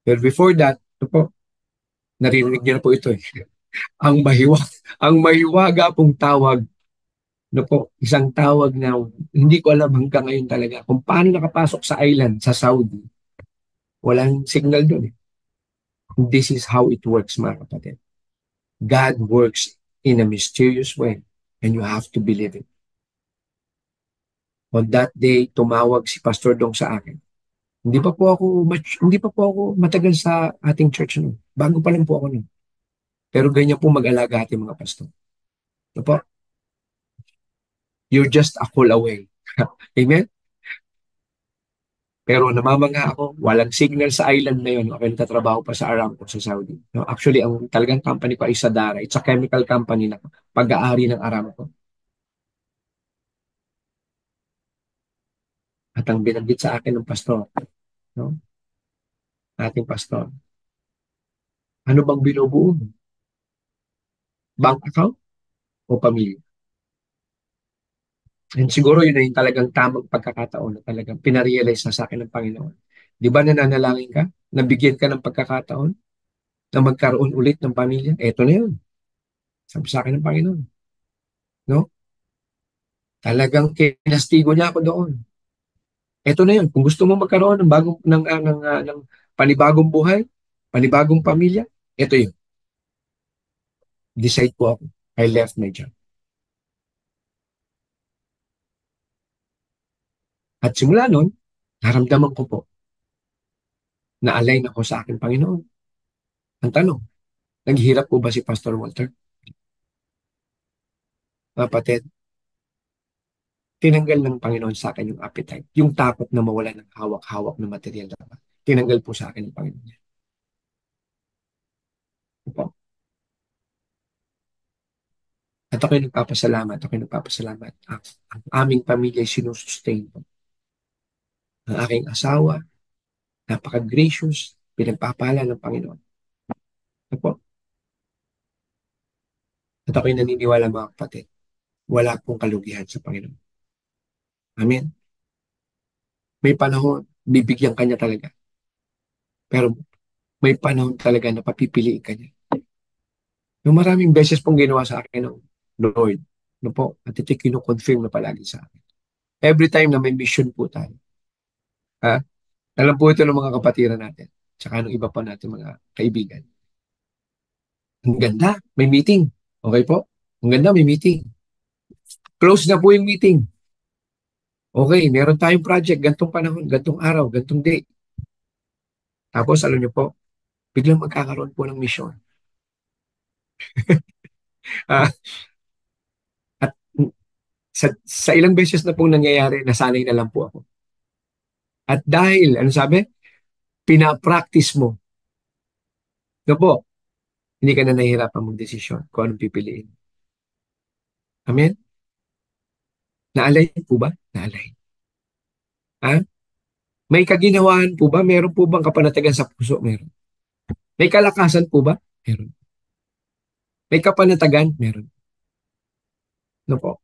Pero before that, ito po, naririnig niyo na po ito eh. Ang mahiwaga pong tawag, no po, isang tawag na hindi ko alam hanggang ngayon talaga kung paano nakapasok sa island, sa Saudi. Walang signal doon eh. This is how it works, mga kapatid. God works in a mysterious way and you have to believe it. On that day, tumawag si Pastor Dong sa akin. Hindi pa po ako matagal sa ating church noon. Bago pa lang po ako noon. Pero ganyan po mag-alaga ating mga pastor. Ano po? You're just a call away. Amen? Pero namamanga ako, walang signal sa island na yun. Okay, nagtatrabaho pa sa Aramco sa Saudi. No, actually, ang talagang company ko ay Sadara. It's a chemical company na pag-aari ng Aramco. At ang binanggit sa akin ng pastor, no, ating pastor, ano bang binubuo mo? Bank account o pamilya? And siguro yun na yung talagang tamang pagkakataon na talagang pinarealize na sa akin ng Panginoon. Di ba nananalangin ka? Nabigyan ka ng pagkakataon na magkaroon ulit ng pamilya? Eto na yun. Sabi sa akin ng Panginoon. No? Talagang kinastigo niya ako doon. Eto na yun. Kung gusto mo magkaroon ng bagong ng panibagong buhay, panibagong pamilya, eto yun. Decide po ako. I left my job. At simula nun, naramdaman ko po na align ako sa aking Panginoon. Ang tanong, naghihirap po ba si Pastor Walter? Kapatid, tinanggal ng Panginoon sa akin yung appetite, yung takot na mawala ng hawak-hawak na material na ba. Tinanggal po sa akin ng Panginoon niya. Opo. At ako'y nagpapasalamat. Ang aming pamilya ay sinusustain po. Ang aking asawa, napaka-gracious, pinagpapala ng Panginoon. Opo. At ako'y naniniwala mga kapatid, wala pong kalugihan sa Panginoon. Amen. May panahon, bibigyan kanya talaga. Pero may panahon talaga na papipiliin kanya. Yung maraming beses pong ginawa sa akin ng Lord, no po, at ito kino-confirm na palagi sa akin. Every time na may mission po tayo, ha? Alam po ito ng mga kapatiran natin, tsaka ng iba pa natin mga kaibigan. Ang ganda, may meeting. Okay po? Ang ganda, may meeting. Close na po yung meeting. Okay, meron tayong project, gantong panahon, gantong araw, gantong date. Tapos, alam niyo po, biglang magkakaroon po ng mission. Ah, at sa ilang beses na pong nangyayari, nasanay na lang po ako. At dahil, ano sabi? Pina-practice mo. No po, hindi ka na nahihirapan magdesisyon kung anong pipiliin. Amen? Naalay po ba? Naalay. Ha? May kaginhawaan po ba? Meron po bang kapanatagan sa puso? Meron. May kalakasan po ba? Meron. May kapanatagan? Meron. No po.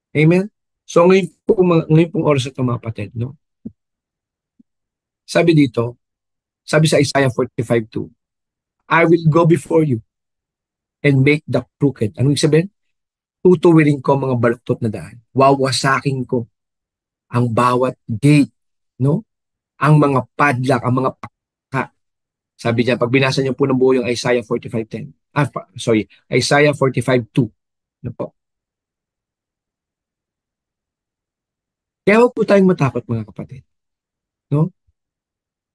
Amen? So ngayon pong oras ito mga kapatid, no? Sabi dito, sabi sa Isaiah 45:2, I will go before you and make the crooked. Anong ibig sabihin? Tutuwirin ko mga baluktot na daan. Wawasakin ko ang bawat gate, no? Ang mga padlock, ang mga paka. Sabi diyan, pag binasa niyo po ng buo yung Isaiah 45:10. Sorry, Isaiah 45:2. No po. Kaya huwag po tayong matakot mga kapatid, no?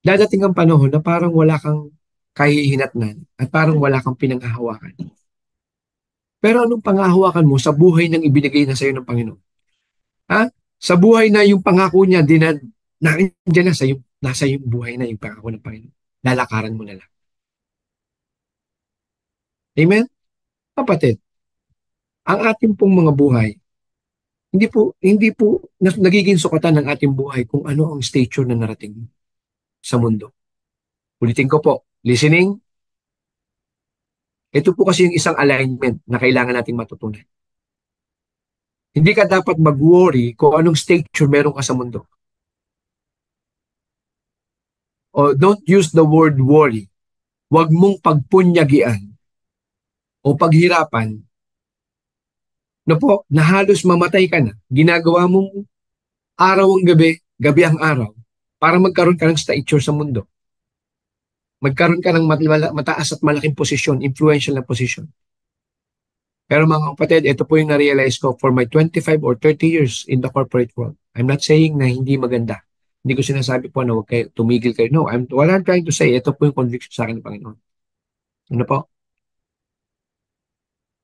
Dadating ang panahon na parang wala kang kahihinatnan at parang wala kang pinanghahawakan. Pero anong panghahawakan mo sa buhay ng ibinigay na sa iyo ng Panginoon? Ha? Sa buhay na yung pangako niya, nandiyan na sa iyo, nasa yung buhay na yung pangako ng Panginoon. Lalakaran mo na lang. Amen? Kapatid, ang ating pong mga buhay, hindi po nagiging sukatan ng ating buhay kung ano ang stature na narating mo sa mundo. Ulitin ko po, listening, ito po kasi yung isang alignment na kailangan nating matutunan. Hindi ka dapat mag-worry kung anong stature meron ka sa mundo. O don't use the word worry. Huwag mong pagpunyagian o paghirapan na po na halos mamatay ka na. Ginagawa mong araw ang gabi, gabi ang araw para magkaroon ka ng stature sa mundo. Magkaroon ka ng mataas at malaking posisyon, influential na posisyon. Pero mga kapatid, ito po yung na-realize ko for my 25 or 30 years in the corporate world. I'm not saying na hindi maganda. Hindi ko sinasabi po na huwag kayo, tumigil kayo. No, what I'm trying to say, ito po yung conviction sa akin ng Panginoon. Ano po?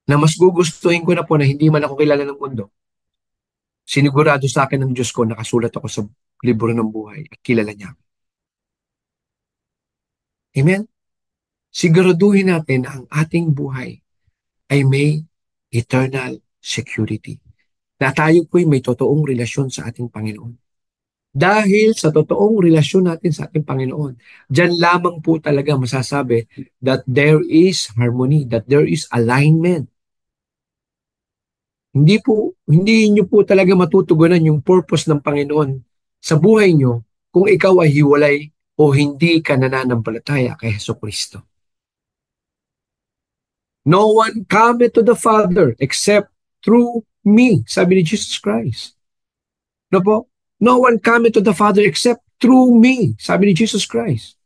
Na mas gugustuhin ko na po na hindi man ako kilala ng mundo. Sinigurado sa akin ng Diyos ko, nakasulat ako sa libro ng buhay at kilala niya. Amen? Siguraduhin natin na ang ating buhay ay may eternal security. Na tayo po'y may totoong relasyon sa ating Panginoon. Dahil sa totoong relasyon natin sa ating Panginoon, diyan lamang po talaga masasabi that there is harmony, that there is alignment. Hindi niyo po talaga matutugunan yung purpose ng Panginoon sa buhay niyo kung ikaw ay hiwalay o hindi ka nananampalataya kay Hesukristo. No one cometh to the Father except through me, sabi ni Jesus Christ. No po? No one cometh to the Father except through me, sabi ni Jesus Christ.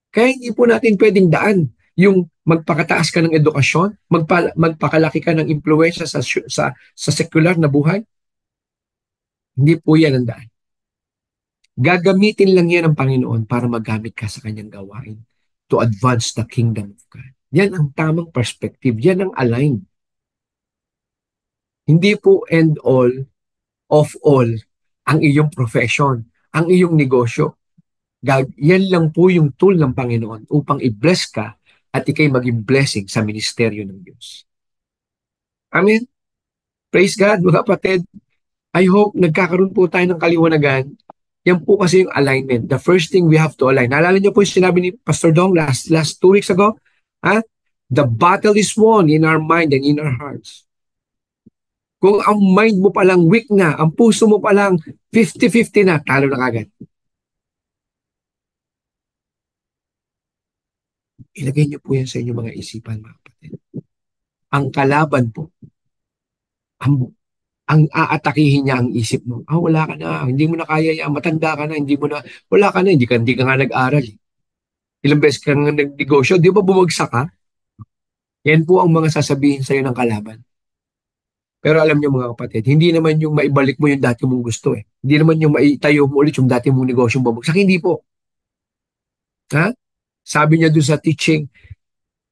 Kaya hindi po natin pwedeng daan yung magpakataas ka ng edukasyon, magpakalaki ka ng impluwensya sa secular na buhay. Hindi po yan ang daan. Gagamitin lang yan ng Panginoon para magamit ka sa kanyang gawain to advance the kingdom of God. Yan ang tamang perspective. Yan ang aligned. Hindi po end all of all ang iyong profession, ang iyong negosyo. Yan lang po yung tool ng Panginoon upang i-bless ka at ikay maging blessing sa ministeryo ng Diyos. Amen? Praise God, mga kapatid. I hope nagkakaroon po tayo ng kaliwanagan. Yan po kasi yung alignment. The first thing we have to align. Naalala niyo po yung sinabi ni Pastor Dong last 2 weeks ago? Ha? The battle is won in our mind and in our hearts. Kung ang mind mo palang weak na, ang puso mo palang 50-50 na, talo na kagad. Ilagay niyo po yan sa inyong mga isipan, mga kapatid. Ang kalaban po, ang aatakihin niya ang isip mo. Wala ka na, hindi mo na kaya yan, matanda ka na, wala ka na, hindi ka nga nag-aral. Ilang beses ka nga nag-negosyo, di ba bumagsak ka? Yan po ang mga sasabihin sa'yo ng kalaban. Pero alam niyo mga kapatid, hindi naman yung maibalik mo yung dati mong gusto eh. Hindi naman yung maitayo mo ulit yung dati mong negosyong bumagsak. Hindi po. Ha? Sabi niya doon sa teaching,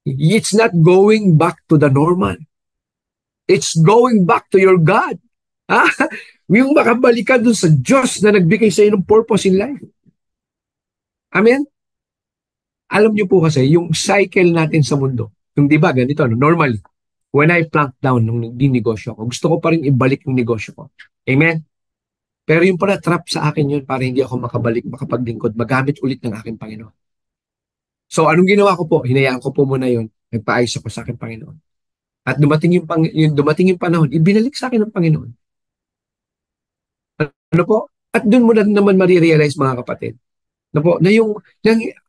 it's not going back to the normal. It's going back to your God. Ha? Yung makabalik ka doon sa Diyos na nagbigay sa iyo ng purpose in life. Amen? Alam niyo po kasi, yung cycle natin sa mundo, yung di ba, ganito, normally, when I plank down nung negosyo ko, gusto ko pa rin ibalik yung negosyo ko. Amen? Pero yung pala trap sa akin yun para hindi ako makapaglingkod, magamit ulit ng aking Panginoon. So anong ginawa ko po? Hinayaan ko po muna yun. Nagpaayos ako sa aking Panginoon. At dumating yung panahon, ibinalik sa akin ng Panginoon. Ano po? At doon mo na naman marirealize mga kapatid. Ano po? Na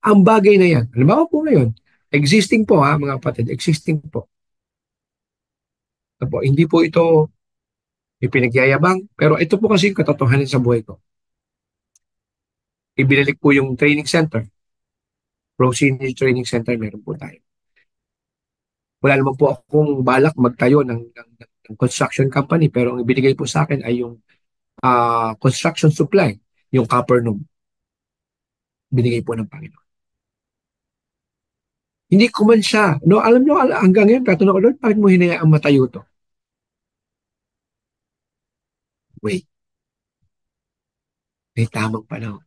ang bagay na yan. Halimbawa po ngayon, existing po ha mga kapatid, existing po. Ano po? Hindi po ito ipinagyayabang, pero ito po kasi yung katotohanan sa buhay ko. Ibinalik po yung training center. Pro Senior Training Center, meron po tayo. Wala naman po akong balak magtayo ng construction company, pero ang ibinigay po sa akin ay yung construction supply, yung copper noom. Binigay po ng Panginoon. Hindi ko man siya. No, alam nyo, hanggang ngayon, katanong ko, Lord, bakit mo hinayaan matayo to? Wait. May tamang panahon.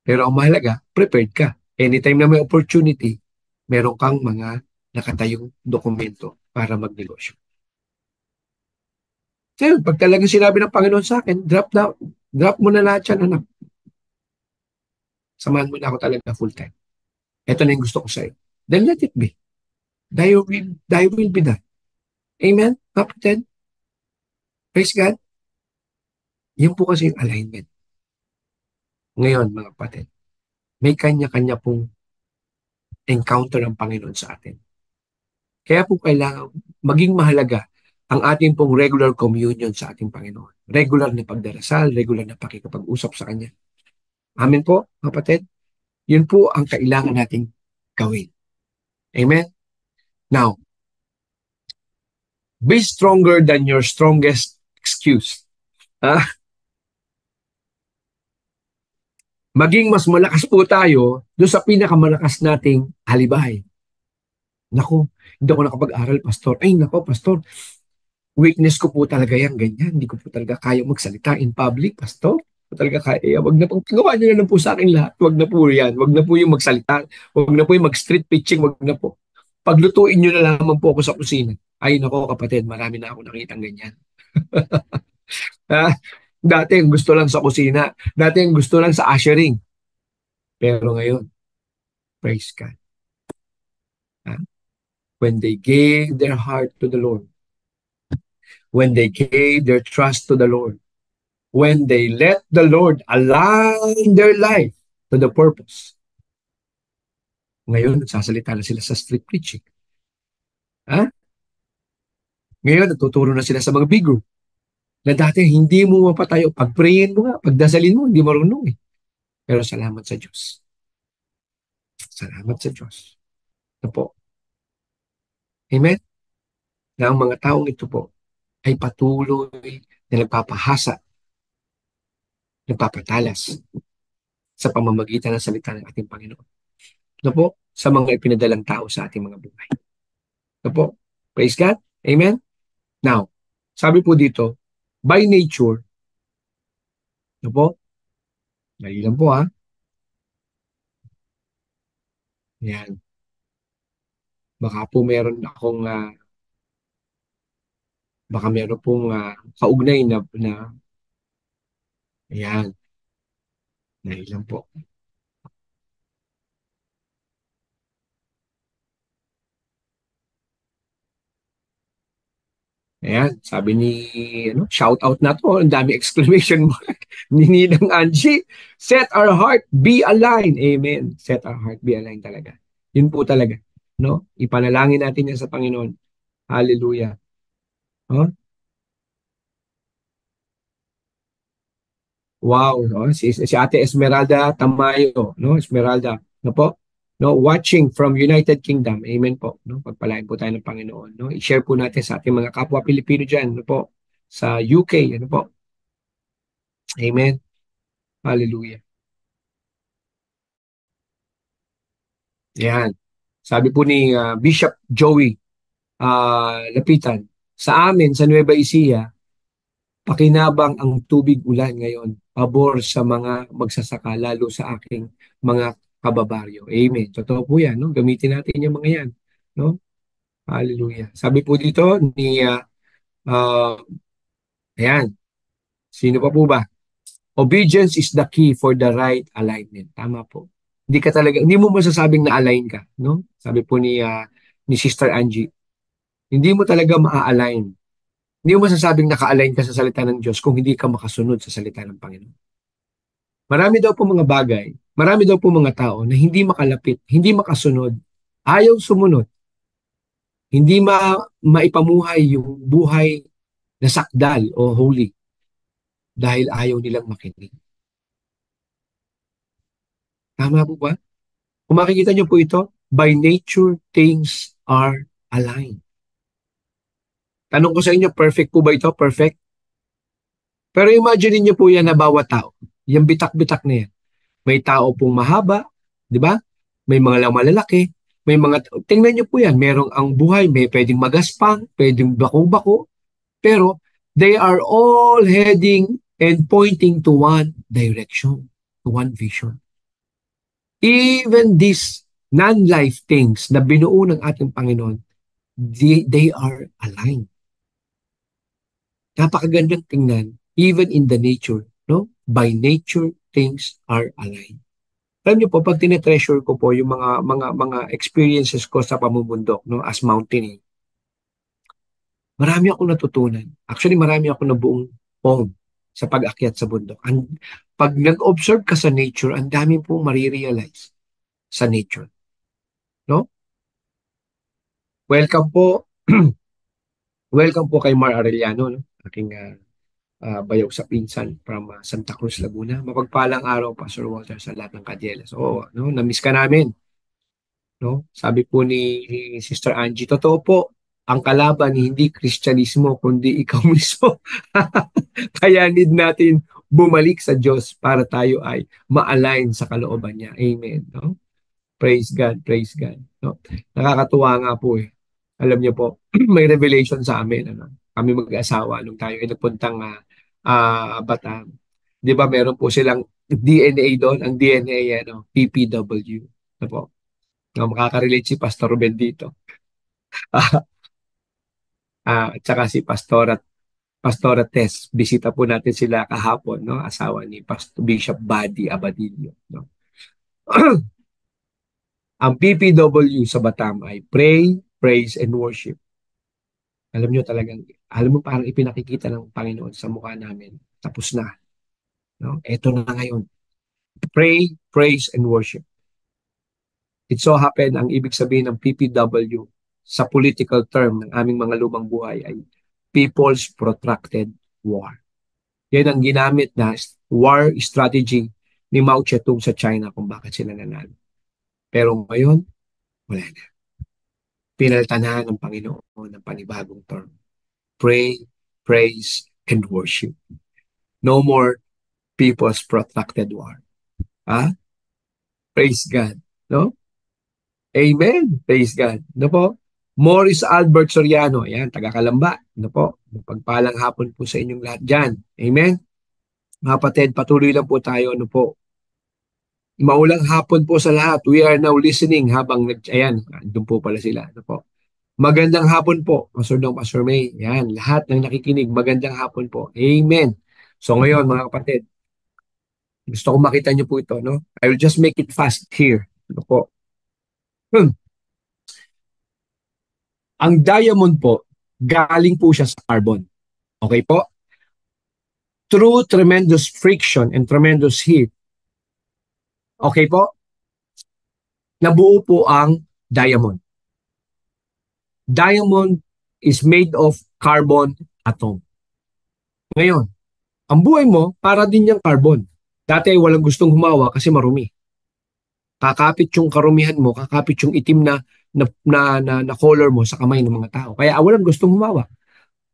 Pero ang mahalaga, prepared ka. Anytime na may opportunity, meron kang mga nakatayong dokumento para magnegosyo. So, pag talagang sinabi ng Panginoon sa akin, drop mo na lahat yan, anak. Samahan mo na ako talaga full time. Ito na yung gusto ko sa'yo. Then let it be. Thy will be done. Amen? Kapatid? Praise God? Yun po kasi yung alignment. Ngayon, mga kapatid, may kanya-kanya pong encounter ng Panginoon sa atin. Kaya po kailangan maging mahalaga ang ating pong regular communion sa ating Panginoon. Regular na pagdarasal, regular na pakikipag-usap sa Kanya. Amen po, kapatid? Yun po ang kailangan nating gawin. Amen? Now, be stronger than your strongest excuse. Maging mas malakas po tayo doon sa pinakamalakas nating alibay. Naku, hindi ako nakapag-aral, pastor. Ay, naku, pastor. Weakness ko po talaga yan, ganyan. Hindi ko po talaga kaya magsalita in public, pastor. Hindi ko talaga kaya. Wag na po, gawa niyo na lang po sa akin lahat. Wag na po yan. Wag na po yung magsalita. Wag na po yung mag-street pitching. Wag na po. Paglutuin niyo na lamang po ako sa kusina. Ay, nako kapatid, marami na ako nakitang ganyan. Ah, dati ang gusto lang sa kusina. Dati ang gusto lang sa ushering. Pero ngayon, praise God. Ah, when they gave their heart to the Lord, when they gave their trust to the Lord, when they let the Lord align their life to the purpose, ngayon nagsasalita na sila sa street preaching. Ha? Ngayon natuturo na sila sa mga big group na dati hindi mo mapatayo. Pag-prayin mo nga, pagdasalin mo, hindi marunong eh. Pero salamat sa Diyos. Salamat sa Diyos. Ito po. Amen? Na ang mga taong ito po ay patuloy na nagpapahasa, nagpapatalas sa pamamagitan ng salita ng ating Panginoon. Ito po, sa mga ipinadalang tao sa ating mga buhay. Ito po. Praise God. Amen? Now, sabi po dito, by nature, ito po, dali lang po ha. Yan. Baka po meron akong, baka meron pong kaugnay na ayan, dali lang po. Ayan, sabi ni, ano, shout out na to, ang dami exclamation mark ni Ninang Angie. Set our heart, be aligned. Amen. Set our heart, be aligned talaga. Yun po talaga. No? Ipanalangin natin yan sa Panginoon. Hallelujah. No? Wow, no? Si Ate Esmeralda Tamayo, no? Esmeralda, no po? No, watching from United Kingdom. Amen po, no? Pagpalain po tayo ng Panginoon, no? I-share po natin sa ating mga kapwa Pilipino diyan, no po? Sa UK, ano po? Amen. Hallelujah. Yan. Sabi po ni Bishop Joey Lapitan, sa amin sa Nueva Ecija, pakinabang ang tubig ulan ngayon, pabor sa mga magsasaka, lalo sa aking mga kababaryo. Amen. Totoo po yan, no? Gamitin natin yung mga yan, no? Hallelujah. Sabi po dito ni, uh, ayan, sino pa po ba? Obedience is the key for the right alignment. Tama po. Hindi ka talaga, hindi mo masasabing na-align ka, no? Sabi po ni Sister Angie, hindi mo talaga ma-align. Hindi mo masasabing naka-align ka sa salita ng Diyos kung hindi ka makasunod sa salita ng Panginoon. Marami daw po mga bagay, marami daw po mga tao na hindi makalapit, hindi makasunod, ayaw sumunod, hindi maipamuhay yung buhay na sakdal o holy dahil ayaw nilang makinig. Tama po ba? Kung makikita niyo po ito, by nature, things are aligned. Tanong ko sa inyo, perfect po ba ito? Perfect? Pero imagine niyo po yan na bawat tao. Yung bitak-bitak na yan. May tao pong mahaba, di ba? May mga malalaki, may mga, tingnan niyo po yan, merong ang buhay, may pwedeng magaspang, pwedeng bako-bako, pero they are all heading and pointing to one direction, to one vision. Even these non-life things na binuo ng ating Panginoon, they are aligned. Napakagandang tingnan, even in the nature, no? By nature, things are aligned. Alam niyo po, pag tinetreasure ko po yung mga experiences ko sa pamumundok, no, as mountaineer, marami akong natutunan. Actually, marami akong nabuong home sa pag-akyat sa bundok. Pag nag-observe ka sa nature, ang dami pong marirealize sa nature. No? Welcome po. Welcome po kay Mar Arellano, no? Aking bayaw sa pinsan from Santa Cruz, Laguna. Mapagpalang araw, Pastor Walter, sa lahat ng kadyeles. Oo, no? Na-miss ka namin. No? Sabi po ni Sister Angie, totoo po, ang kalaban hindi Kristyanismo, kundi ikaw mismo. Kaya need natin bumalik sa Diyos para tayo ay ma-align sa kalooban niya. Amen. No? Praise God, praise God. No? Nakakatuwa nga po eh. Alam niyo po, may revelation sa amin. Ano? kami mag-asawa nung tayo ay nagpuntang Bataan. Di ba meron po silang DNA doon, ang DNA ano, PPW. Ano po? No, makaka-relate si Pastor Ruben dito. At saka si Pastora Tess. Bisita po natin sila kahapon, no? Asawa ni Pastor Bishop Buddy Abadillo, no? Ang PPW sa Batam ay Pray, Praise, and Worship. Alam nyo talagang, alam mo parang ipinakikita ng Panginoon sa mukha namin. Tapos na. No? Ito na ngayon. Pray, Praise, and Worship. It so happen, ang ibig sabihin ng PPW sa political term ng aming mga lumang buhay ay People's Protracted War. Yan ang ginamit na war strategy ni Mao Zedong sa China kung bakit sila nanalo. Pero ngayon, wala na. Pinaltanahan ng Panginoon ng panibagong term. Pray, praise, and worship. No more people's protracted war. Ah? Praise God. No? Amen. Praise God. No po? Morris Albert Soriano. Ayan, taga-Kalamba. No po? Pagpalang hapon po sa inyong lahat dyan. Amen. Mga kapatid, patuloy lang po tayo. Ano po? Maulang hapon po sa lahat. We are now listening habang ayan, doon po pala sila. Ano po? Magandang hapon po, Pastor Dong, Pastor May. Yan, lahat ng nakikinig, magandang hapon po. Amen. So ngayon, mga kapatid, gusto ko makita niyo po ito, no? I will just make it fast here. Ano po? Ang diamond po, galing po siya sa carbon. Okay po? Through tremendous friction and tremendous heat. Okay po? Nabuo po ang diamond. Diamond is made of carbon atom. Ngayon, ang buhay mo, para din yung carbon. Dati ay walang gustong humawa kasi marumi. Kakapit yung karumihan mo, kakapit yung itim na color mo sa kamay ng mga tao. Kaya walang gustong humawa.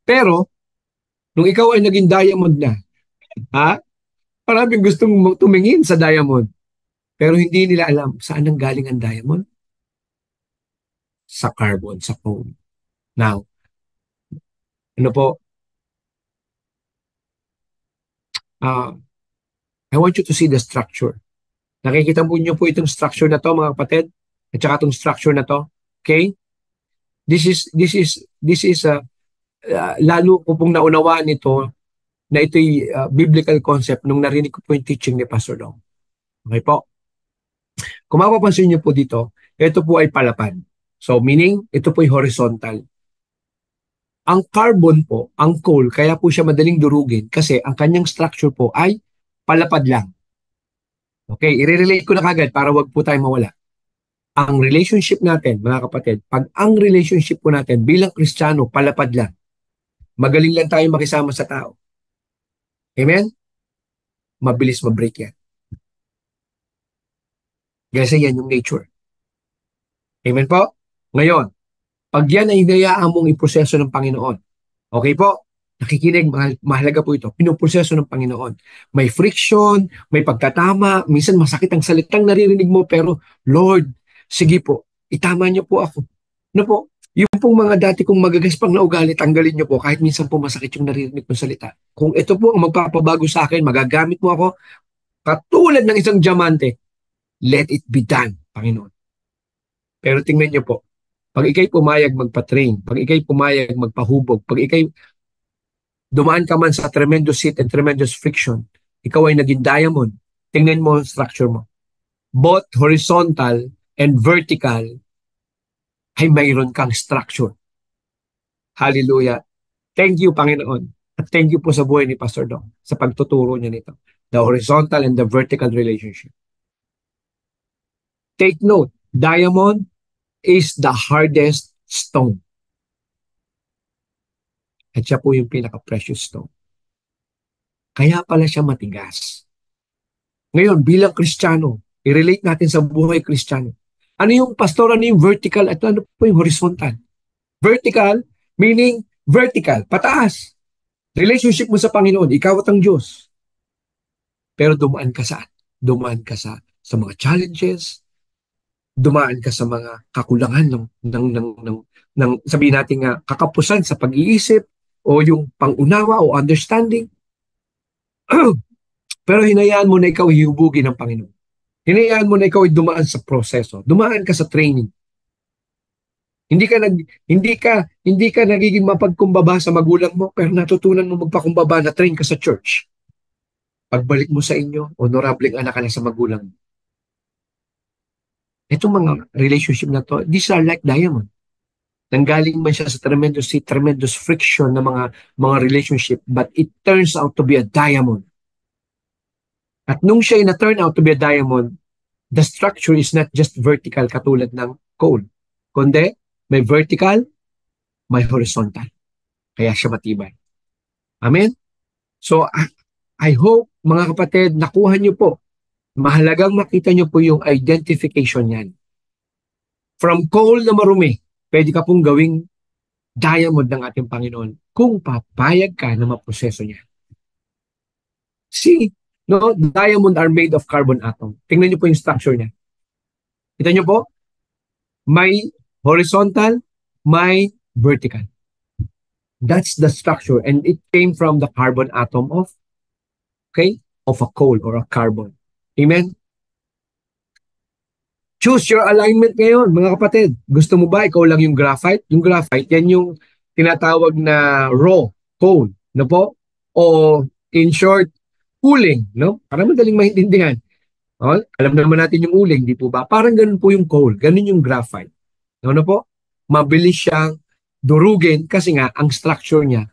Pero, nung ikaw ay naging diamond na, ha? Maraming gustong tumingin sa diamond. Pero hindi nila alam saan nang galing ang diamond? Sa carbon, sa foam. Now, ano po? Uh, I want you to see the structure. Nakikita mo niyo po itong structure na to, mga kapatid? At saka itong structure na to. Okay? This is lalo ko pong naunawaan ito na ito'y biblical concept nung narinig ko po yung teaching ni Pastor Dong. Okay po? Kung mapapansin niyo po dito, ito po ay palapad. So meaning, ito po ay horizontal. Ang carbon po, ang coal, kaya po siya madaling durugin kasi ang kanyang structure po ay palapad lang. Okay, i-relate ko na kagad para wag po tayo mawala. Ang relationship natin, mga kapatid, pag ang relationship po natin bilang Kristiyano, palapad lang, magaling lang tayo makisama sa tao. Amen? Mabilis ma-break yan. Kasi yan yung nature. Amen po? Ngayon, pag yan ay hinayaan mong iproseso ng Panginoon, okay po? Nakikinig, mahalaga po ito. Pinuproseso ng Panginoon. May friction, may pagkatama, minsan masakit ang salitang naririnig mo, pero Lord, sige po, itama niyo po ako. Ano po? Yung pong mga dati kong magagaspang na ugali, tanggalin niyo po kahit minsan po masakit yung naririnig kong salita. Kung ito po ang magpapabago sa akin, magagamit mo ako katulad ng isang diamante, let it be done, Panginoon. Pero tingnan niyo po, pag ikay pumayag magpa-train, pag ikay pumayag magpahubog, pag ikay dumaan ka man sa tremendous heat and tremendous friction, ikaw ay naging diamond, tingnan mo ang structure mo. Both horizontal and vertical ay mayroon kang structure. Hallelujah. Thank you, Panginoon. At thank you po sa buhay ni Pastor Dong sa pagtuturo niya nito. The horizontal and the vertical relationship. Take note, diamond is the hardest stone. At siya po yung pinaka-precious stone. Kaya pala siya matigas. Ngayon, bilang Kristiyano, i-relate natin sa buhay Kristiyano. Ano yung pastor, ano yung vertical, at ano po yung horizontal? Vertical, meaning vertical, pataas. Relationship mo sa Panginoon, ikaw at ang Diyos. Pero dumaan ka sa mga challenges, dumaan ka sa mga kakulangan ng sabihin natin nga, kakapusan sa pag-iisip, o yung pangunawa o understanding. Pero hinayaan mo na ikaw hihubugin ng Panginoon. Hinayaan mo na ikaw ay dumaan sa proseso. Dumaan ka sa training. Hindi ka nag hindi ka nagiging mapagkumbaba sa magulang mo pero natutunan mo magpakumbaba na train ka sa church. Pagbalik mo sa inyo, honorableng anak ka na sa magulang mo. Itong mga relationship na to, these are like diamond. Nanggaling man siya sa tremendous friction ng mga relationship, but it turns out to be a diamond. At nung siya na-turn out to be a diamond, the structure is not just vertical katulad ng coal, kundi may vertical, may horizontal. Kaya siya matibay. Amen? So, I hope, mga kapatid, nakuha niyo po. Mahalagang makita niyo po yung identification niyan. From coal na marumi, pwede ka pong gawing diamond ng ating Panginoon kung papayag ka na maproseso niya. See, no, diamond are made of carbon atom. Tingnan niyo po yung structure niya. Kita niyo po, may horizontal, may vertical. That's the structure and it came from the carbon atom of a coal or a carbon. Amen? Choose your alignment ngayon, mga kapatid. Gusto mo ba ikaw lang yung graphite? Yung graphite, yan yung tinatawag na raw coal, no po? O in short, uling, no? Para madaling maintindihan. Oh, alam naman natin yung uling, di po ba? Parang ganun po yung coal, ganun yung graphite. No po? Mabilis siyang durugin kasi nga ang structure niya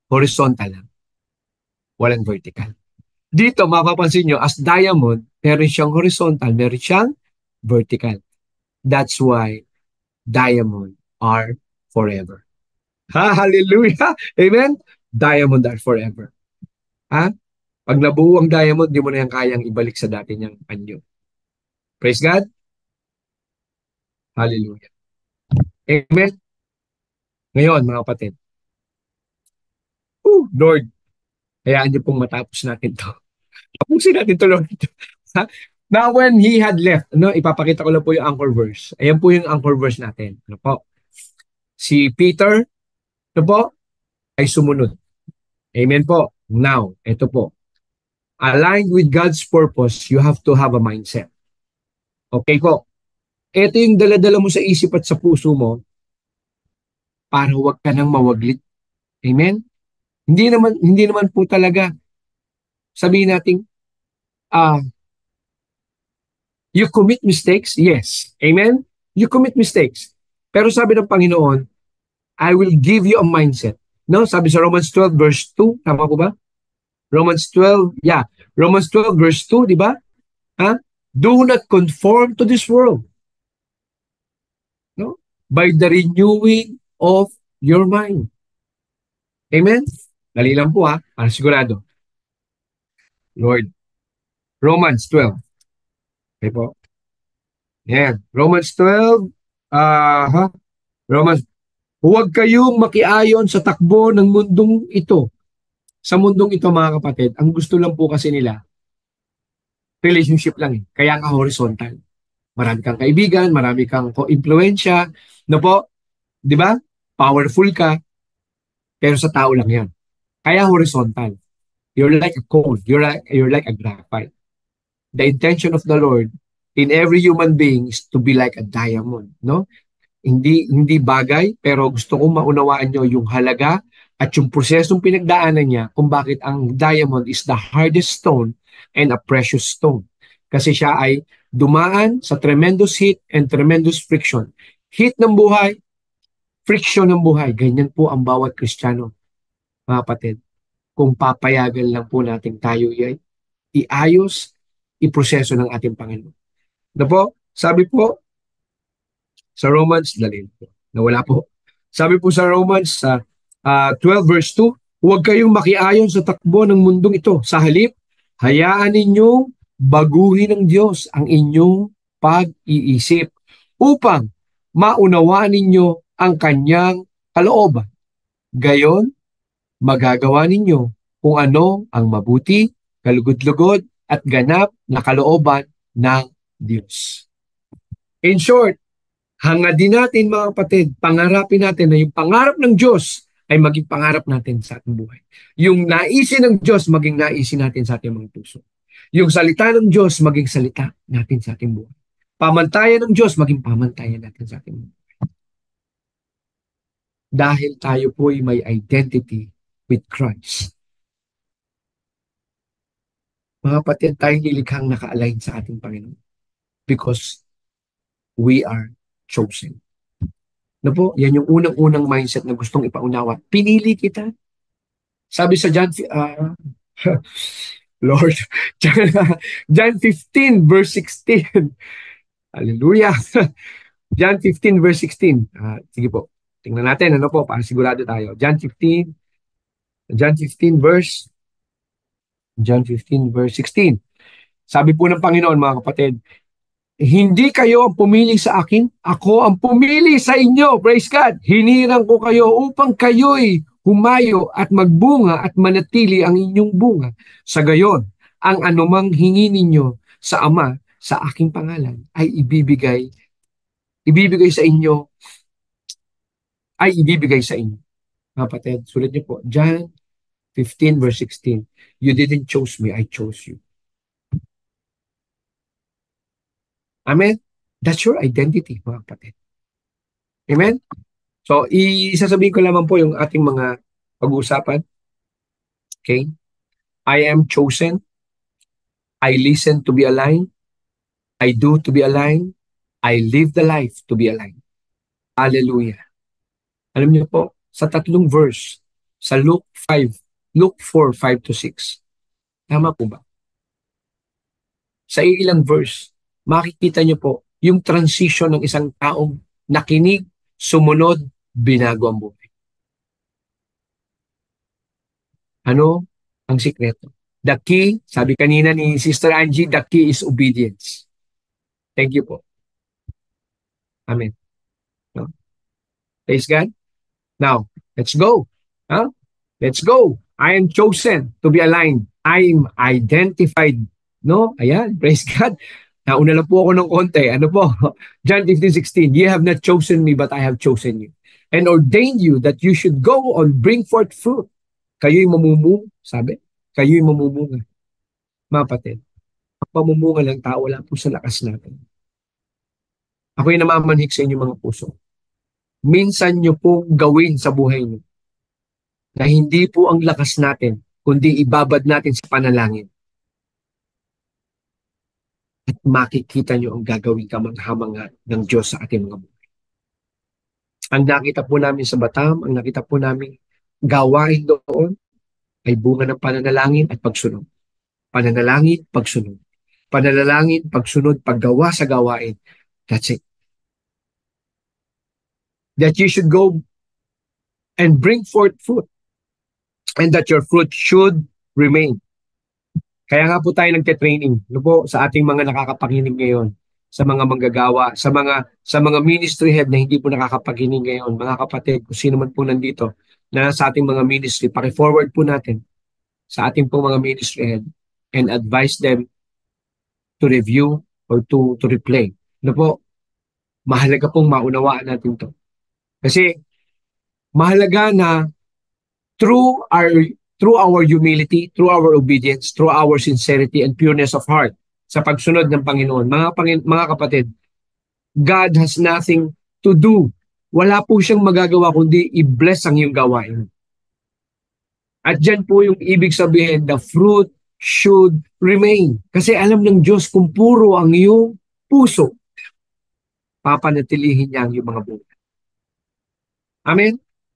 horizontal lang. Walang vertical. Dito, mapapansin nyo, as diamond, meron siyang horizontal, meron siyang vertical. That's why diamond are forever. Ha, hallelujah! Amen? Diamond are forever. Ha? Pag nabuo ang diamond, di mo na yan kayang ibalik sa dati niyang anyo. Praise God. Hallelujah. Amen? Ngayon, mga kapatid. Lord, hayaan niyo pong matapos natin to. Tapusin natin to, Lord. Now, when he had left, ipapakita ko lang po yung anchor verse. Ayan po yung anchor verse natin. Ano po? Si Peter, po, ay sumunod. Amen po. Now, ito po. Aligned with God's purpose, you have to have a mindset. Okay po. Ito yung dala-dala mo sa isip at sa puso mo para huwag ka nang mawaglit. Amen? Hindi naman po talaga sabihin natin, you commit mistakes? Yes. Amen? You commit mistakes. Pero sabi ng Panginoon, I will give you a mindset. No? Sabi sa Romans 12 verse 2, tama po ba? Romans 12 verse 2, di ba? Do not conform to this world. No? By the renewing of your mind. Amen? Dali lang po para sigurado. Lord. Romans 12. Okay po. Yan. Romans 12. Romans. Huwag kayong makiayon sa takbo ng mundong ito. Sa mundong ito, mga kapatid, ang gusto lang po kasi nila, relationship lang . Kaya nga horizontal. Marami kang kaibigan, marami kang ko-impluensya, no po? Di ba? Powerful ka, pero sa tao lang yan. Kaya horizontal. You're like a coal. You're like a graphite. The intention of the Lord in every human being is to be like a diamond, no? Hindi bagay, pero gusto kong maunawaan nyo yung halaga at yung prosesong pinagdaanan niya kung bakit ang diamond is the hardest stone and a precious stone. Kasi siya ay dumaan sa tremendous heat and tremendous friction. Heat ng buhay, friction ng buhay. Ganyan po ang bawat Kristiyano, mga kapatid. Kung papayagan lang po natin tayo iayos, iproseso ng ating Panginoon. Na po, sabi po, sa Romans, nawala po. Sabi po sa Romans 12 verse 2, huwag kayong makiayon sa takbo ng mundong ito. Sa halip, hayaan ninyong baguhin ng Diyos ang inyong pag-iisip upang maunawaan ninyo ang kanyang kalooban. Gayon, magagawa ninyo kung ano ang mabuti, kalugod-lugod at ganap na kalooban ng Diyos. In short, hangad din natin, mga kapatid, pangarapin natin na yung pangarap ng Diyos ay maging pangarap natin sa ating buhay. Yung naisin ng Diyos, maging naisin natin sa ating mga puso. Yung salita ng Diyos, maging salita natin sa ating buhay. Pamantayan ng Diyos, maging pamantayan natin sa ating buhay. Dahil tayo po ay may identity with Christ. Mga kapatid, tayong nilikhang naka-align sa ating Panginoon because we are chosen. No po, yan yung unang-unang mindset na gustong ipaunawa. Pinili kita. Sabi sa John, Lord, John 15 verse 16. Hallelujah. John 15 verse 16. Sige po, tingnan natin, ano po, para sigurado tayo. John 15 verse 16. Sabi po ng Panginoon, mga kapatid, hindi kayo ang pumili sa akin, ako ang pumili sa inyo. Praise God. Hinirang ko kayo upang kayo'y humayo at magbunga at manatili ang inyong bunga. Sa gayon, ang anumang hingi ninyo sa Ama sa aking pangalan ay ibibigay sa inyo, ibibigay sa inyo. Mga kapatid, sulat niyo po, John 15 verse 16. You didn't choose me, I chose you. Amen? That's your identity, mga kapatid. Amen? So, isasabihin ko lamang po yung ating mga pag-uusapan. Okay? I am chosen. I listen to be aligned. I do to be aligned. I live the life to be aligned. Hallelujah. Alam niyo po, sa tatlong verse, sa Luke 4, 5 to 6. Tama po ba? Sa ilang verse, makikita niyo po yung transition ng isang taong nakinig, sumunod, binago ang buhay. Ano ang sikreto? The key, sabi kanina ni Sister Angie, the key is obedience. Thank you po. Amen. No? Praise God. Now, let's go. Huh? Let's go. I am chosen to be aligned. I'm identified. No? Ayan, praise God. Nauna lang po ako ng konti. Ano po? John 15:16. You have not chosen me, but I have chosen you. And ordained you that you should go on bring forth fruit. Kayo'y mamumunga, sabi. Kayo'y mamumunga. Mga kapatid, ang pamumunga ng tao wala po sa lakas natin. Ako'y namamanhik sa inyo mga puso. Minsan nyo po gawin sa buhay nyo na hindi po ang lakas natin, kundi ibabad natin sa panalangin. At makikita nyo ang gagawin kamangha-mangha ng Diyos sa ating mga buhay. Ang nakita po namin sa Batam, ang nakita po namin gawain doon ay bunga ng pananalangin at pagsunod. Pananalangin, pagsunod. Pananalangin, pagsunod, paggawa sa gawain. That's it. That you should go and bring forth fruit and that your fruit should remain. Kaya nga po tayo nagte-training, no po, sa ating mga nakakapakinig ngayon, sa mga manggagawa, sa mga ministry head na hindi po nakakapakinig ngayon, mga kapatid, kung sino man po nandito na sa ating mga ministry, paki-forward po natin sa ating po mga ministry head and advise them to review or to replay. No po, mahalaga pong maunawaan natin to. Kasi mahalaga na through our through our humility, through our obedience, through our sincerity and pureness of heart sa pagsunod ng Panginoon. Mga kapatid, God has nothing to do. Wala po siyang magagawa kundi i-bless ang iyong gawain. At dyan po yung ibig sabihin, the fruit should remain. Kasi alam ng Diyos kung puro ang iyong puso, papanatilihin niya ang iyong mga buhay. Amen?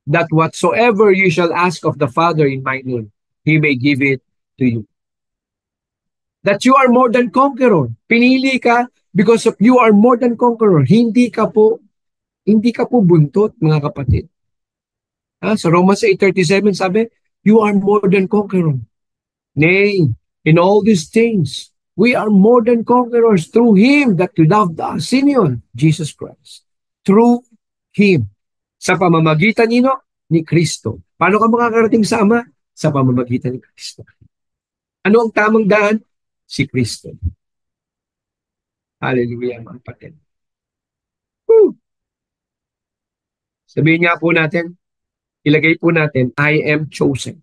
That whatsoever you shall ask of the Father in my name, He may give it to you. That you are more than conqueror. Pinili ka because of you are more than conqueror. Hindi ka po buntot, mga kapatid. Sa Romans 8:37 sabi, you are more than conqueror. Nay, in all these things, we are more than conquerors through Him that loved us. Sino yun? Jesus Christ. Through Him. Sa pamamagitan ni Kristo. Paano ka makakarating sa Ama? Sa pamamagitan ni Kristo. Ano ang tamang daan? Si Kristo. Hallelujah, mga kapatid. Woo! Sabihin niya po natin, Ilagay po natin, I am chosen.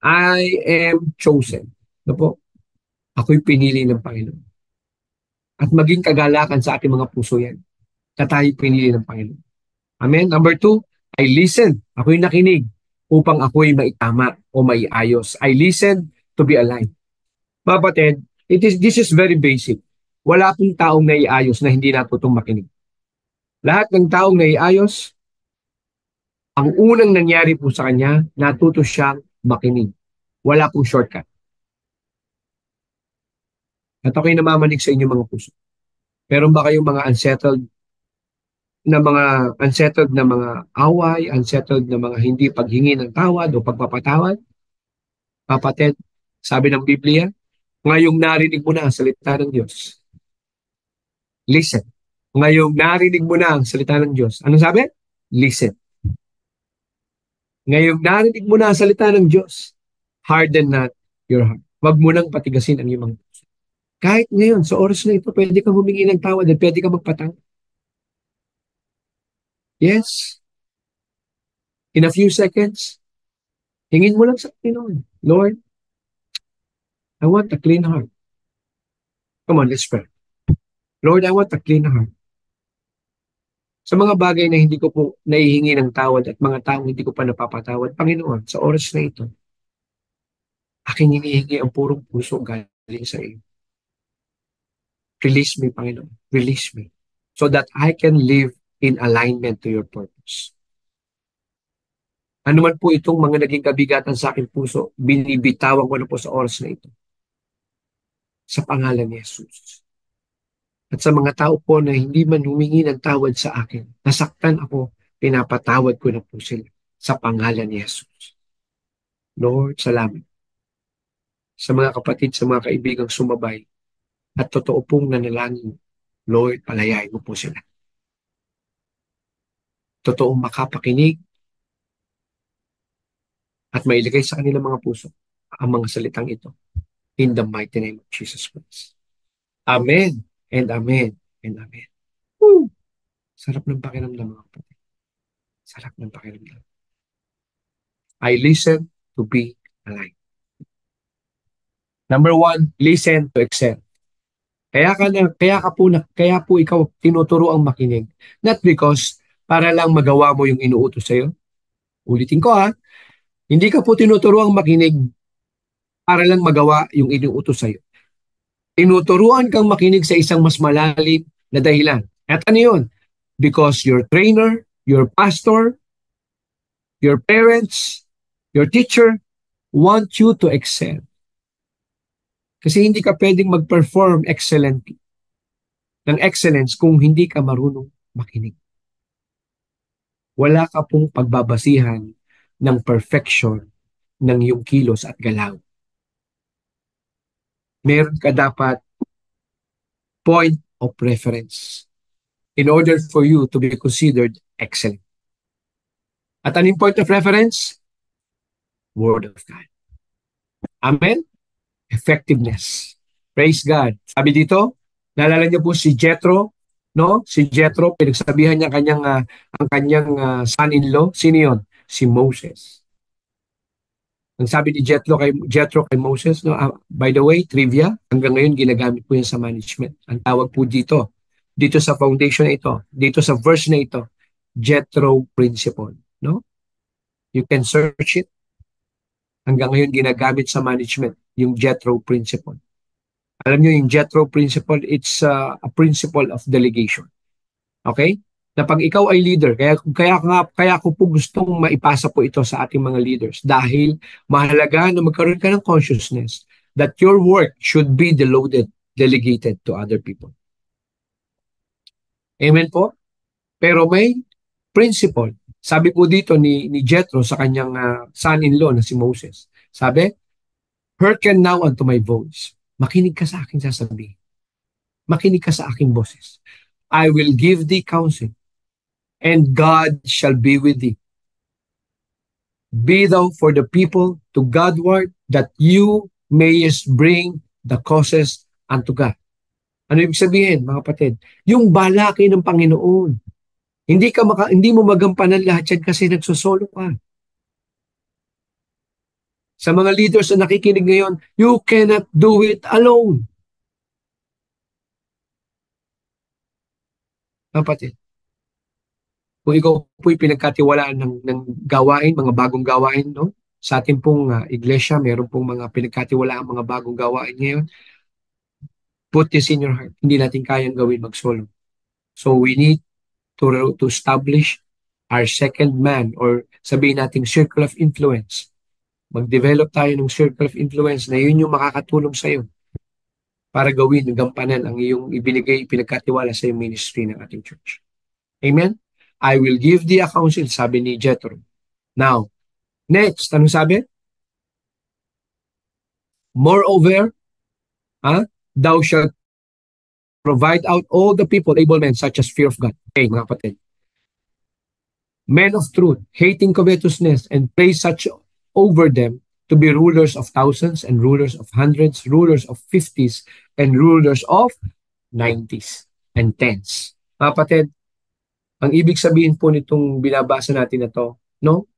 I am chosen. Ano po? Ako'y pinili ng Panginoon. At maging kagalakan sa ating mga puso yan. Na tayo pinili ng Panginoon. Amen. Number two, I listen. Ako'y nakinig upang ako'y maitama o maiayos. I listen to be aligned. Mga kapatid, this is very basic. Wala pong taong naiayos na hindi natutong makinig. Lahat ng taong naiayos, ang unang nangyari po sa kanya, natuto siyang makinig. Wala pong shortcut. At ako'y namamanig sa inyo mga puso. Meron ba kayong mga unsettled na mga away, unsettled na mga hindi paghingi ng tawad o pagpapatawad? Kapatid, sabi ng Biblia, ngayong narinig mo na ang salita ng Diyos. Listen. Ngayong narinig mo na ang salita ng Diyos. Anong sabi? Listen. Ngayong narinig mo na ang salita ng Diyos, harden not your heart. Huwag mo nang patigasin ang iyong mga puso. Kahit ngayon, sa oras na ito, pwede kang humingi ng tawad at pwede kang magpatawad. Yes. In a few seconds, hingin mo lang sa Panginoon, Lord, I want a clean heart. Come on, let's pray. Lord, I want a clean heart. Sa mga bagay na hindi ko po naihingi ng tawad at mga taong hindi ko pa napapatawad, Panginoon, sa oras na ito, aking hinihingi ang purong puso galing sa iyo. Release me, Panginoon. Release me. So that I can live in alignment to your purpose. Ano man po itong mga naging kabigatan sa aking puso, binibitawan ko na po sa oras na ito. Sa pangalan ni Jesus. At sa mga tao po na hindi man humingi ng tawad sa akin, nasaktan ako, pinapatawad ko na po sila sa pangalan ni Jesus. Lord, salamat. Sa mga kapatid, sa mga kaibigang sumabay, at totoo pong nanalangin, Lord, palayain mo po sila. Totoong makapakinig at mailagay sa kanilang mga puso ang mga salitang ito. In the mighty name of Jesus Christ. Amen and amen and amen. Woo! Sarap ng pakiramdam mga kapatid. Sarap ng pakiramdam. I listen to be alive. Number one, listen to excel. Kaya po ikaw tinuturo ang makinig. Not because para lang magawa mo yung inuutos sa'yo. Ulitin ko ha, hindi ka po tinuturuang makinig para lang magawa yung inuutos sa'yo. Tinuturuan kang makinig sa isang mas malalim na dahilan. At ano yun? Because your trainer, your pastor, your parents, your teacher want you to excel. Kasi hindi ka pwedeng mag-perform excellently ng excellence kung hindi ka marunong makinig. Wala ka pong pagbabasihan ng perfection ng iyong kilos at galaw. Meron ka dapat point of reference in order for you to be considered excellent. At anong point of reference? Word of God. Amen? Effectiveness. Praise God. Sabi dito, naalala niyo po si Jethro, no? Si Jethro, pinagsabihan niya ang kanyang son-in-law. Sino yun? Si Moses. Ang sabi ni Jethro kay Moses, no? By the way, trivia, hanggang ngayon ginagamit po yan sa management. Ang tawag po dito sa foundation na ito, dito sa verse na ito, Jethro principle, no? You can search it. Hanggang ngayon ginagamit sa management yung Jethro principle. Alam niyo yung Jethro principle, it's a principle of delegation. Okay? Na pag ikaw ay leader, kaya ko po gustong maipasa po ito sa ating mga leaders dahil mahalaga na magkaroon ka ng consciousness that your work should be delegated to other people. Amen po? Pero may principle. Sabi po dito ni Jethro sa kanyang son-in-law na si Moses. Sabi, hearken now unto my voice. Makinig ka sa aking sasabihin. Makinig ka sa aking boses. I will give thee counsel, and God shall be with thee. Be thou for the people to Godward, that you mayest bring the causes unto God. Ano ibig sabihin, mga kapatid? Yung balakin ng Panginoon. Hindi mo magampanan lahat yan kasi nagsusolo ka. Sa mga leaders na nakikinig ngayon, you cannot do it alone. Kapatid, kung ikaw po'y pinagkatiwalaan ng gawain, mga bagong gawain, no? Sa ating pong iglesia, meron pong mga pinagkatiwalaan mga bagong gawain ngayon. Put this in your heart. Hindi natin kayang gawin mag-solo. So we need to establish our second man or sabihin natin circle of influence. Mag-develop tayo ng circle of influence na yun yung makakatulong sa iyo para gawin, gampanan ang iyong ibinigay, pinagkatiwala sa iyong ministry ng ating church. Amen? I will give thee a counsel, sabi ni Jethro. Now, next, anong sabi? Moreover, thou shalt provide out all the people, able men, such as fear of God. Okay, mga kapatid. Men of truth, hating covetousness, and place such over them to be rulers of thousands and rulers of hundreds, rulers of fifties, and rulers of 90s and tens. Mga kapatid, ang ibig sabihin po nitong binabasa natin na to, no?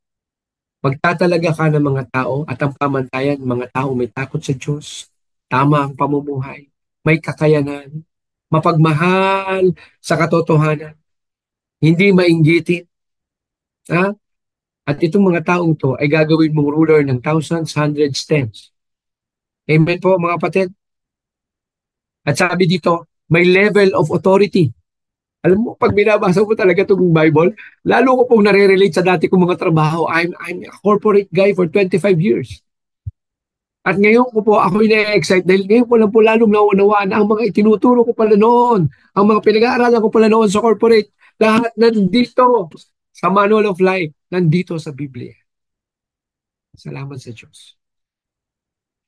Magtatalaga ka ng mga tao at ang pamantayan, mga tao may takot sa Diyos, tama ang pamumuhay, may kakayanan, mapagmahal sa katotohanan, hindi mainggitin. Ha? At itong mga taong to ay gagawin mong ruler ng thousands, hundreds, tens. Amen po mga kapatid. At sabi dito, may level of authority. Alam mo, pag binabasa mo talaga itong Bible, lalo ko pong nare-relate sa dati kong mga trabaho. I'm a corporate guy for 25 years. At ngayon ko po, ako'y na-excite dahil ngayon ko lang po lalong naunawaan ang mga itinuturo ko pala noon, ang mga pinag-aaralan ko pala noon sa corporate, lahat nandito sa Manual of Life, nandito sa Biblia. Salamat sa Diyos.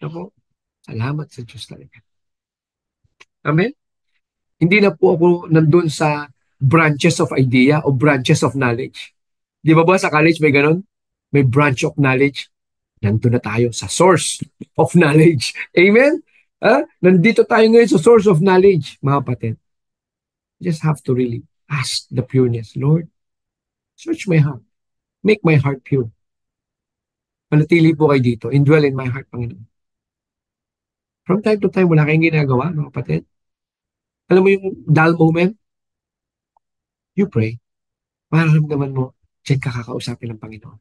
Ako, salamat sa Diyos talaga. Amen? Hindi na po ako nandun sa branches of idea o branches of knowledge. Di ba sa college may ganun? May branch of knowledge. Nandun na tayo sa source of knowledge. Amen? Nandito tayo ngayon sa source of knowledge, mga kapatid. Just have to really ask the pureness. Lord, search my heart. Make my heart pure. Manatili po kayo dito. Indwell in my heart, Panginoon. From time to time, wala kayong ginagawa, mga kapatid. Alam mo yung dull moment? You pray. Mararamdaman mo, diyan ka kakausapin ng Panginoon.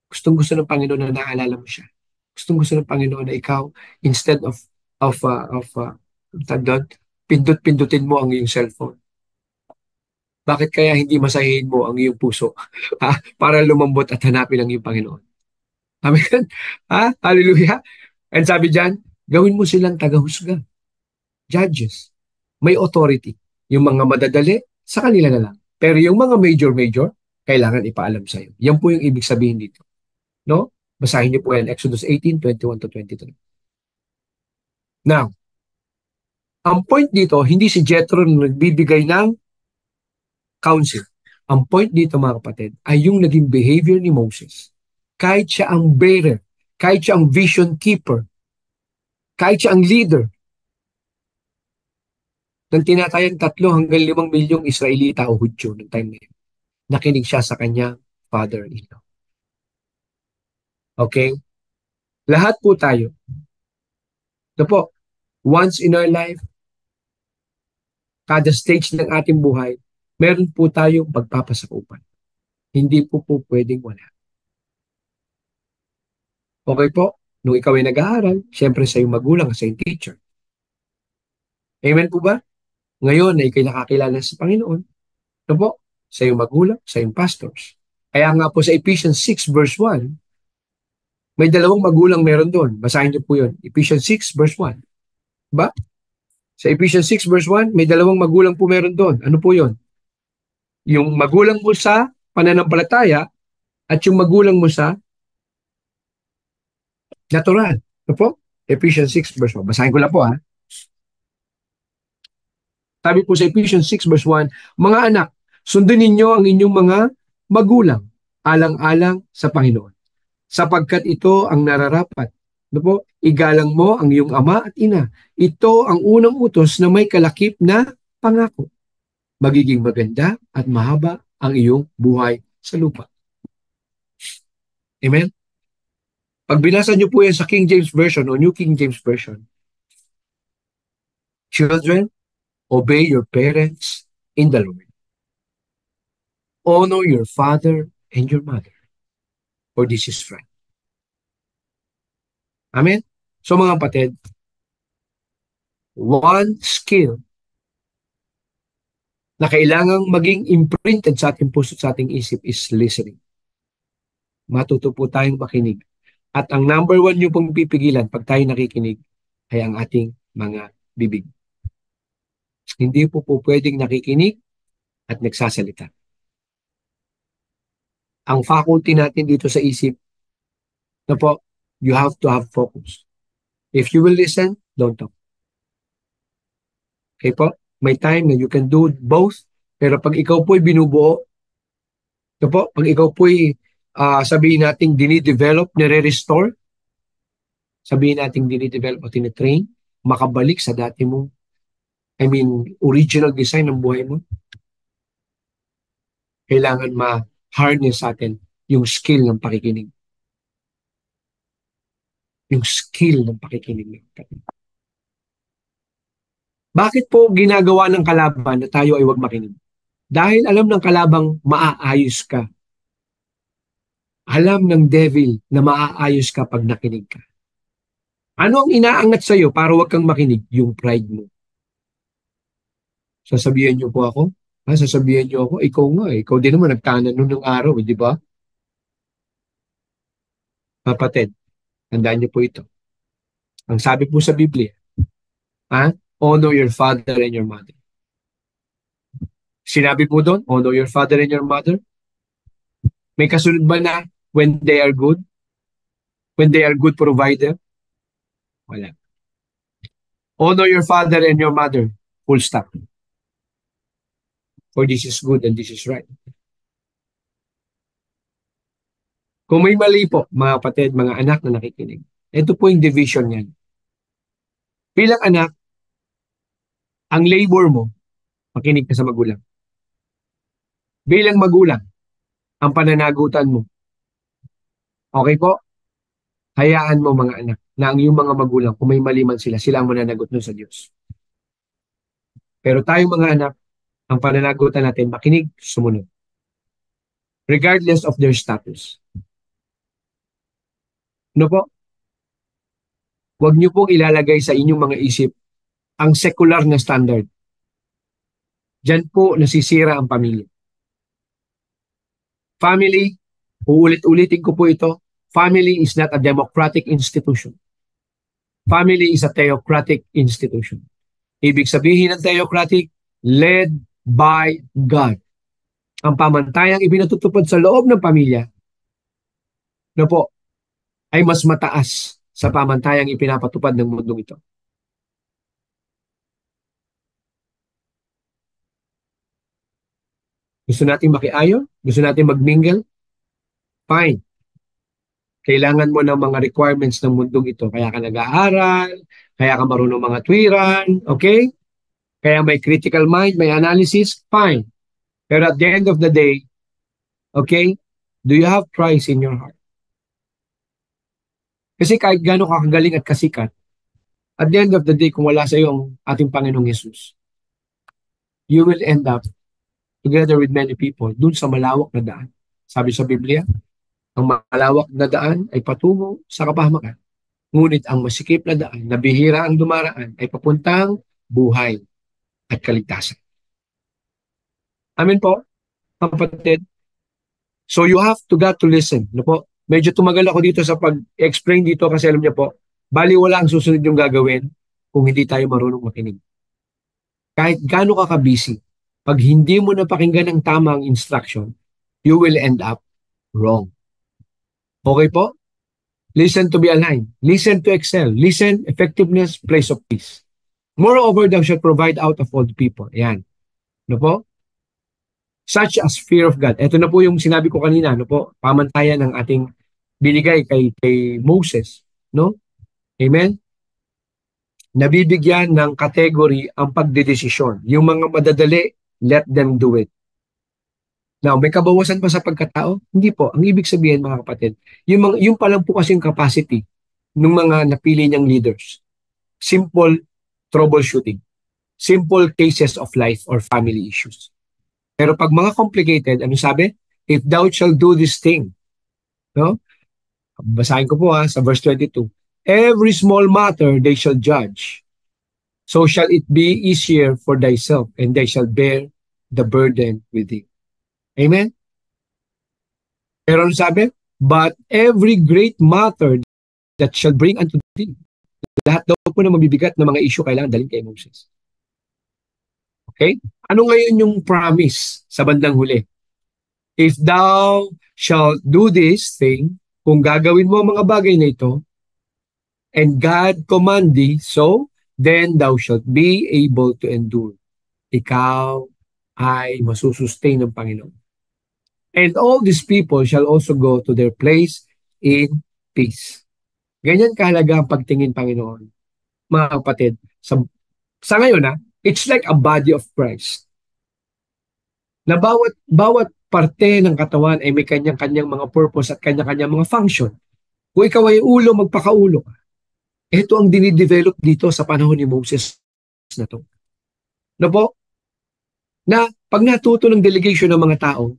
Gustong-gusto ng Panginoon na naalala mo siya. Gustong-gusto ng Panginoon na ikaw, instead of tandon, pindut-pindutin mo ang iyong cellphone. Bakit kaya hindi masahin mo ang iyong puso para lumambot at hanapin ang iyong Panginoon? Amen? Hallelujah. And sabi dyan, gawin mo silang tagahusga. Judges. May authority. Yung mga madadali, sa kanila na lang. Pero yung mga major, kailangan ipaalam sa iyo. Yan po yung ibig sabihin dito. No? Basahin niyo po yan, Exodus 18:21-23. Now, ang point dito, hindi si Jethro na nagbibigay ng counsel. Ang point dito mga kapatid, ay yung naging behavior ni Moses. Kahit siya ang bearer, kahit siya ang vision keeper, kahit siya ang leader, ng tinatayang 3 hanggang 5 milyong Israelita o Hudyo ng time na yun. Nakinig siya sa kanyang father-in-law. Okay? Lahat po tayo. Ito po, once in our life, kada stage ng ating buhay, meron po tayong pagpapasakupan. Hindi po pwedeng wala. Okay po? Nung ikaw ay nag-aaral, siyempre sa iyong magulang, sa iyong teacher. Amen po ba? Ngayon ay ikay nakakilala sa Panginoon. Ito po, sa iyong magulang, sa iyong pastors. Kaya nga po sa Ephesians 6 verse 1, may 2 magulang meron doon. Basahin niyo po yun. Ephesians 6 verse 1. Ba? Sa Ephesians 6 verse 1, may 2 magulang po meron doon. Ano po yun? Yung magulang mo sa pananampalataya at yung magulang mo sa natural. Ano po? Ephesians 6 verse 1. Basahin ko lang po Sabi po sa Ephesians 6 verse 1, mga anak, sundin ninyo ang inyong mga magulang, alang-alang sa Panginoon. Sapagkat ito ang nararapat. Ano po? Igalang mo ang iyong ama at ina. Ito ang unang utos na may kalakip na pangako. Magiging maganda at mahaba ang iyong buhay sa lupa. Amen? Pag binasa niyo po yan sa King James Version o New King James Version, children, obey your parents in the Lord. Honor your father and your mother, for this is right. Amen? So mga kapatid, one skill na kailangang maging imprinted sa ating puso at sa ating isip is listening. Matuto po tayong makinig. At ang number one nyo pong pipigilan pag tayo nakikinig ay ang ating mga bibig. Hindi po pwedeng nakikinig at nagsasalita. Ang faculty natin dito sa isip, na po, you have to have focus. If you will listen, don't talk. Okay po? May time na you can do both, pero pag ikaw po'y binubuo, na po, pag ikaw po'y sabihin natin dinidevelop, nire-restore, sabihin natin dinidevelop o tinitrain, makabalik sa dati mong, original design ng buhay mo, kailangan ma-harness natin yung skill ng pakikinig. Yung skill ng pakikinig. Bakit po ginagawa ng kalaban na tayo ay huwag makinig? Dahil alam ng kalabang maaayos ka. Alam ng devil na maaayos ka pag nakinig ka. Ano ang inaangat sa'yo para huwag kang makinig? Yung pride mo. Sasabihin niyo po ako? Sasabihin niyo ako? Ikaw nga eh. Ikaw din naman nagtanan nun ng araw, di ba? Kapatid, tandaan niyo po ito. Ang sabi po sa Biblia, honor your father and your mother. Sinabi po doon, honor your father and your mother. May kasunod ba na when they are good? When they are good provider? Wala. Honor your father and your mother. Full stop. For this is good and this is right. Kung may mali po, mga kapatid, mga anak na nakikinig, ito po yung division niyan. Bilang anak, ang labor mo, makinig ka sa magulang. Bilang magulang, ang pananagutan mo. Okay po? Hayaan mo mga anak na ang iyong mga magulang, kung may mali man sila, sila ang mananagot nun sa Diyos. Pero tayong mga anak, ang pananagutan natin, makinig, sumunod. Regardless of their status. Ano po? Huwag niyo pong ilalagay sa inyong mga isip ang secular na standard. Diyan po nasisira ang pamilya. Family, uulit-ulitin ko po ito, family is not a democratic institution. Family is a theocratic institution. Ibig sabihin ng theocratic, led by God. Ang pamantayang ibinatutupad sa loob ng pamilya, na po, ay mas mataas sa pamantayang ipinapatupad ng mundong ito. Gusto natin makiayon? Gusto natin magmingle? Fine. Kailangan mo ng mga requirements ng mundong ito. Kaya ka nag-aaral, kaya ka marunong mga tuwiran, okay? Kaya may critical mind, may analysis, fine. Pero at the end of the day, okay, do you have Christ in your heart? Kasi kahit gano'n ka kagaling at kasikat, at the end of the day, kung wala sa iyo ang ating Panginoong Yesus, you will end up together with many people dun sa malawak na daan. Sabi sa Biblia, ang malawak na daan ay patungo sa kapahamakan. Ngunit ang masikip na daan, na bihira ang dumaraan, ay papuntang buhay at kaligtasan. Amen po, kapatid. So you have got to listen. No po? Medyo tumagal ako dito sa pag-explain dito kasi alam niyo po, bali wala ang susunod yung gagawin kung hindi tayo marunong makinig. Kahit gaano ka ka-busy, pag hindi mo napakinggan ng tamang instruction, you will end up wrong. Okay po? Listen to be aligned. Listen to excel. Listen, effectiveness, place of peace. Moreover, thou shalt provide out of all the people. Ayan. Ano po? Such as fear of God. Ito na po yung sinabi ko kanina, ano po? Pamantayan ng ating binigay kay Moses. No? Amen? Nabibigyan ng category ang pagdedesisyon. Yung mga madadali, let them do it. Now, may kabawasan pa sa pagkatao? Hindi po. Ang ibig sabihin, mga kapatid, yung pa lang po kasi yung capacity ng mga napili niyang leaders. Simple troubleshooting. Simple cases of life or family issues. Pero pag mga complicated, ano sabi? If thou shall do this thing, no? Basahin ko po sa verse 22. Every small matter they shall judge. So shall it be easier for thyself, and they shall bear the burden with thee. Amen? Pero ano sabi? But every great matter that shall bring unto thee. Lahat daw po na mabibigat na mga issue kailangan dalhin kay Moses. Okay? Ano ngayon yung promise sa bandang huli? If thou shalt do this thing, kung gagawin mo ang mga bagay na ito, and God command thee, so, then thou shalt be able to endure. Ikaw ay masusustain ng Panginoon. And all these people shall also go to their place in peace. Ganyan kahalaga ang pagtingin, Panginoon. Mga kapatid, sa ngayon it's like a body of Christ. Na bawat parte ng katawan ay may kanyang-kanyang mga purpose at kanya-kanyang mga function. Kung ikaw ay ulo, magpakaulo ka. Ito ang dinidevelop dito sa panahon ni Moses na to. Na po, na pag natuto ng delegation ng mga tao,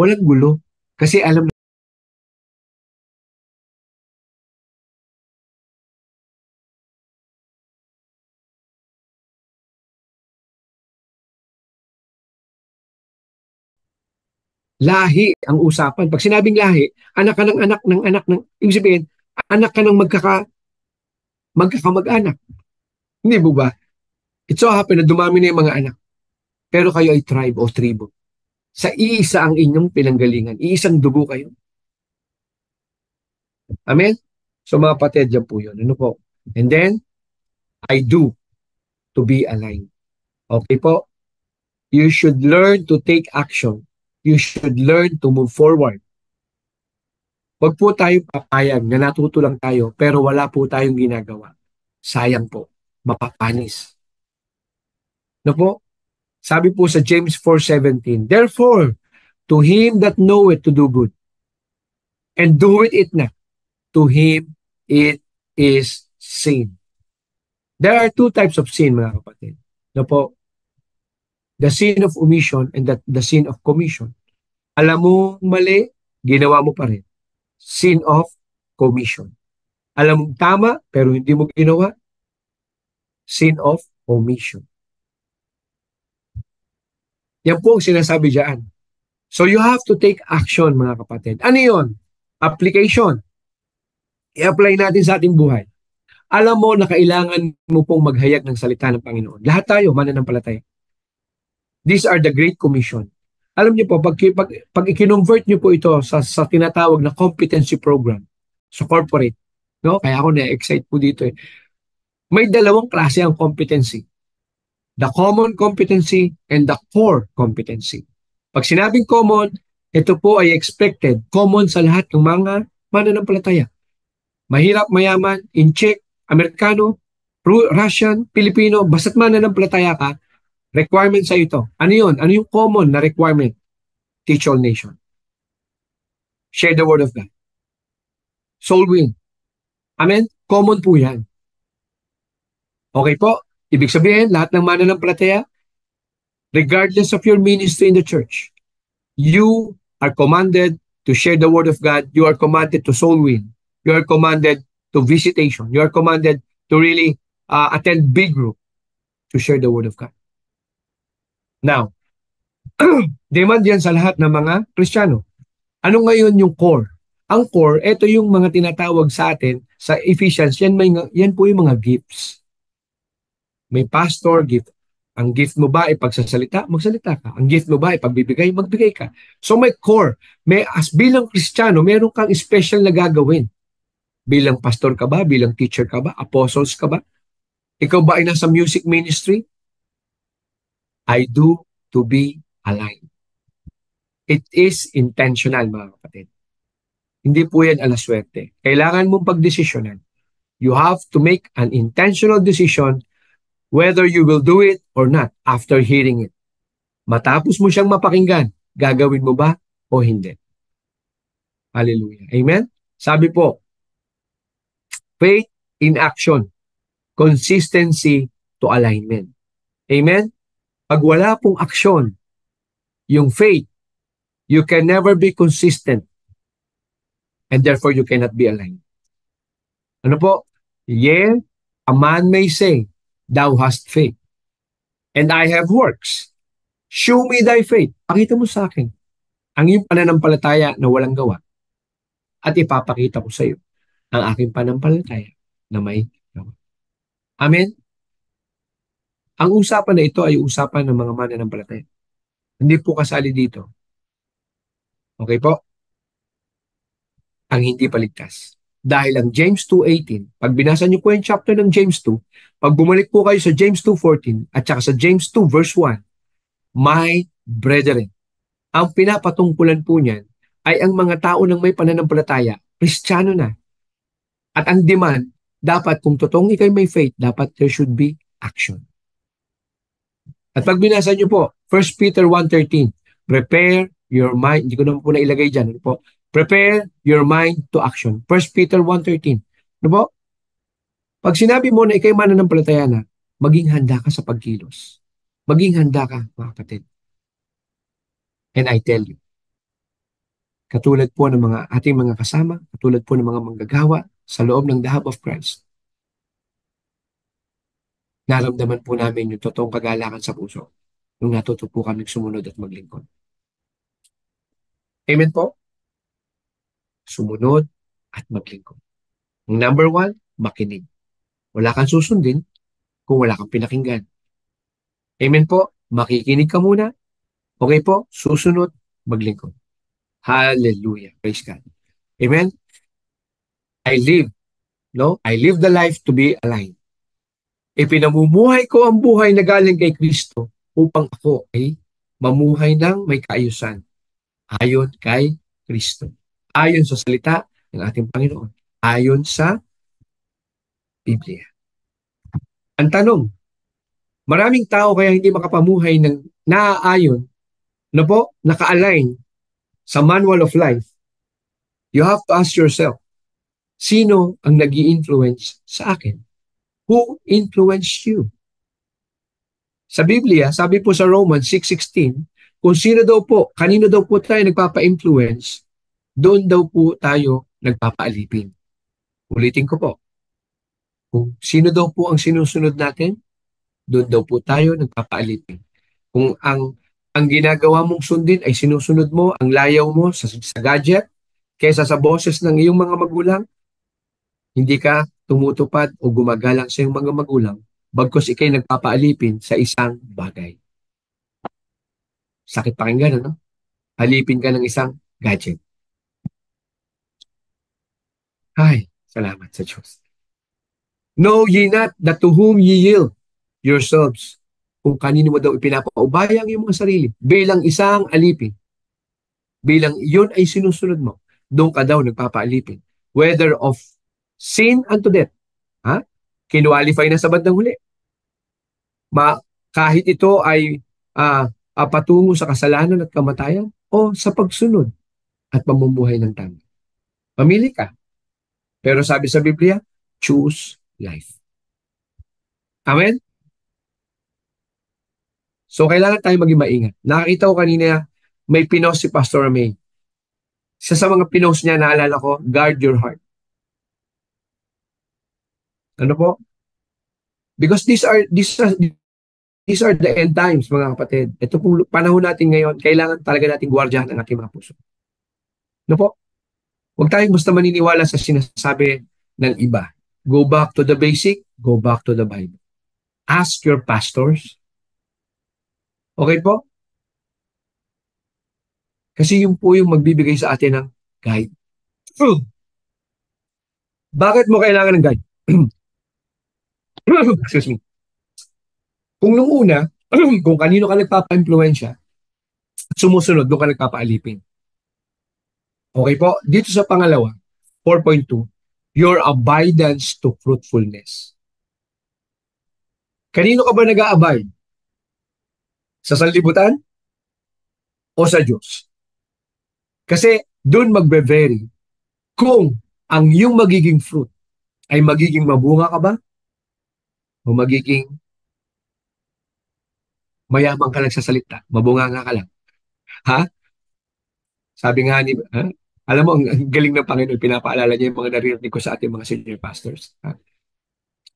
walang gulo. Kasi alam na lahi ang usapan. Pag sinabing lahi, anak ka ng anak ng anak ng, ibig sabihin, anak ka ng magkakamag-anak. Hindi mo ba? It so happen na dumami na yung mga anak. Pero kayo ay tribe o tribo. Sa iisa ang inyong pinanggalingan. Iisang dugo kayo. Amen? So mga patid, yan po yun. Ano po? And then, I do to be aligned. Okay po? You should learn to take action. You should learn to move forward. Huwag po tayong papayag na natuto lang tayo pero wala po tayong ginagawa. Sayang po. Mapapanis. No po? Sabi po sa James 4:17, therefore, to him that knoweth to do good, and doeth it not, to him it is sin. There are two types of sin, mga kapatid. No po? The sin of omission and the sin of commission. Alam mo mali, ginawa mo pa rin. Sin of commission. Alam mong tama, pero hindi mo ginawa. Sin of omission. Yan po ang sinasabi diyan. So you have to take action, mga kapatid. Ano yun? Application. I-apply natin sa ating buhay. Alam mo na kailangan mo pong maghayag ng salita ng Panginoon. Lahat tayo, mananampalataya. These are the Great Commission. Alam niyo po, pag i-convert niyo po ito sa tinatawag na competency program sa corporate, no? Kaya ako na-excite po dito eh. May dalawang klase ang competency. The common competency and the core competency. Pag sinabing common, ito po ay expected. Common sa lahat ng mga mananampalataya. Mahirap, mayaman, in-check, Amerikano, Russian, Pilipino, basta't mananampalataya ka, requirement sa ito. Ano yun? Ano yung common na requirement? Teach all nation. Share the word of God. Soul win. Amen? Common po yan. Okay po? Ibig sabihin, lahat ng mananampalataya, regardless of your ministry in the church, you are commanded to share the word of God. You are commanded to soul win. You are commanded to visitation. You are commanded to really attend big group to share the word of God. Now, demand yan sa lahat ng mga Kristiyano. Ano ngayon yung core? Ang core, ito yung mga tinatawag sa atin sa Ephesians, yan po yung mga gifts. May pastor gift. Ang gift mo ba ay pagsasalita? Magsalita ka. Ang gift mo ba ay pagbibigay? Magbigay ka. So may core. As bilang Kristiyano, meron kang special na gagawin. Bilang pastor ka ba? Bilang teacher ka ba? Apostles ka ba? Ikaw ba ay nasa music ministry? I do to be aligned. It is intentional, mga kapatid. Hindi po yan alaswerte. Kailangan mong pagdesisyonan. You have to make an intentional decision whether you will do it or not after hearing it. Matapos mo siyang mapakinggan, Gagawin mo ba o hindi? Hallelujah. Amen? Sabi po, faith in action, consistency to alignment. Amen? Pag wala pong aksyon, yung faith, you can never be consistent and therefore you cannot be aligned. Ano po? Yeah, a man may say, thou hast faith, and I have works. Show me thy faith. Pakita mo sa akin ang iyong pananampalataya na walang gawa at ipapakita ko sa iyo ang aking pananampalataya na may gawa. Amen? Ang usapan na ito ay usapan ng mga mananampalataya. Hindi po kasali dito. Okay po? Ang hindi paligtas. Dahil ang James 2:18, pag binasa niyo po yung chapter ng James 2, pag bumalik po kayo sa James 2:14 at saka sa James 2 verse 1, my brethren, ang pinapatungkulan po niyan ay ang mga tao ng may pananampalataya, Kristiyano na. At ang demand, dapat kung totoong ikay may faith, dapat there should be action. At pag binasa niyo po, 1 Peter 1:13, prepare your mind, hindi ko naman po nailagay dyan, ano po? Prepare your mind to action. 1 Peter 1:13. Ano po? Pag sinabi mo na ikay mananampalataya na, maging handa ka sa pagkilos. Maging handa ka, mga kapatid. And I tell you, katulad po ng mga ating mga kasama, katulad po ng mga manggagawa sa loob ng The Hub of Christ, naramdaman po namin yung totoong kagalakan sa puso nung natuto po kami sumunod at maglingkod. Amen po? Sumunod at maglingkod. Number one, makinig. Wala kang susundin kung wala kang pinakinggan. Amen po? Makikinig ka muna. Okay po? Susunod, maglingkod. Hallelujah. Praise God. Amen? I live, no? I live the life to be aligned. Ipinamumuhay ko ang buhay na galing kay Kristo upang ako ay mamuhay ng may kaayusan ayon kay Kristo. Ayon sa salita ng ating Panginoon. Ayon sa Biblia. Ang tanong, maraming tao kaya hindi makapamuhay ng naaayon na po, naka-align sa manual of life. You have to ask yourself, sino ang nag-i-influence sa akin? Who influenced you? Sa Biblia, sabi po sa Romans 6:16, kung sino daw po, kanino daw po tayo nagpapa-influence, doon daw po tayo nagpapaalipin. Ulitin ko po, kung sino daw po ang sinusunod natin, doon daw po tayo nagpapaalipin. Kung ang ginagawa mong sundin ay sinusunod mo, ang layaw mo sa gadget, kaysa sa boses ng iyong mga magulang, hindi ka tumutupad o gumagalang sa iyong mga magulang, bagkus ikay nagpapaalipin sa isang bagay. Sakit pakinggan, ano? Alipin ka ng isang gadget. Ay, salamat sa Diyos. Know ye not that to whom ye yield yourselves, kung kanino mo daw ipinapaubaya ang iyong mga sarili bilang isang alipin, bilang iyon ay sinusunod mo, doon ka daw nagpapaalipin. Whether of sin unto death, ha? Kinualify na sa bandang huli. Kahit ito ay patungo sa kasalanan at kamatayan o sa pagsunod at pamumuhay ng tama. Mamili ka. Pero sabi sa Biblia, choose life. Amen? So, kailangan tayo maging maingat. Nakakita ko kanina, may pinost si Pastor May. Isa sa mga pinost niya, naalala ko, guard your heart. Ano po? Because these are the end times, mga kapatid. Ito pong panahon natin ngayon, kailangan talaga nating gwardiyahan ang ating mga puso. Ano po? Huwag tayong basta maniniwala sa sinasabi ng iba. Go back to the basic, go back to the Bible. Ask your pastors. Okay po? Kasi yun po yung magbibigay sa atin ng guide. Bakit mo kailangan ng guide? Excuse me. Kung nung una, kung kanino ka nagpapa-impluensya, sumusunod, doon ka nagpapaalipin. Okay po? Dito sa pangalawa, 4.2, your abidance to fruitfulness. Kanino ka ba nag-a-abide? Sa sanlibutan? o sa Diyos. Kasi doon magbe-vary kung ang iyong magiging fruit ay magiging mabunga ka ba o magiging mayaman ka lang sa salita, mabunganga ka lang. Ha? Sabi nga ni, ha? Alam mo, ang galing ng Panginoon, pinapaalala niya yung mga naririnig ko sa ating mga senior pastors. Ha?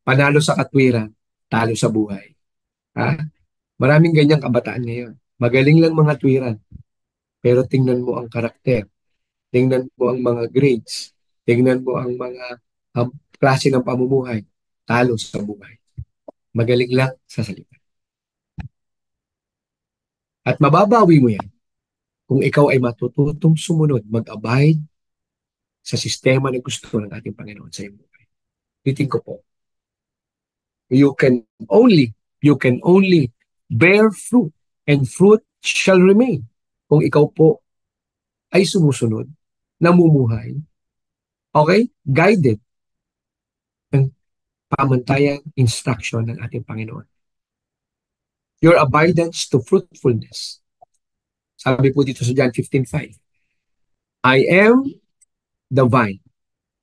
Panalo sa katwiran, talo sa buhay. Ha? Maraming ganyang kabataan ngayon. Magaling lang mga twiran, pero tingnan mo ang karakter, tingnan mo ang mga grades, tingnan mo ang mga klase ng pamumuhay, talo sa buhay. Magaling lang sa salita. At mababawi mo yan kung ikaw ay matututong sumunod, mag-abide sa sistema na gusto ng ating Panginoon sa iyong buhay. Titing ko po, you can only bear fruit and fruit shall remain kung ikaw po ay sumusunod, namumuhay, okay, guided ng pamantayang instruction ng ating Panginoon. Your abidance to fruitfulness. Sabi po dito sa John 15:5, I am the vine,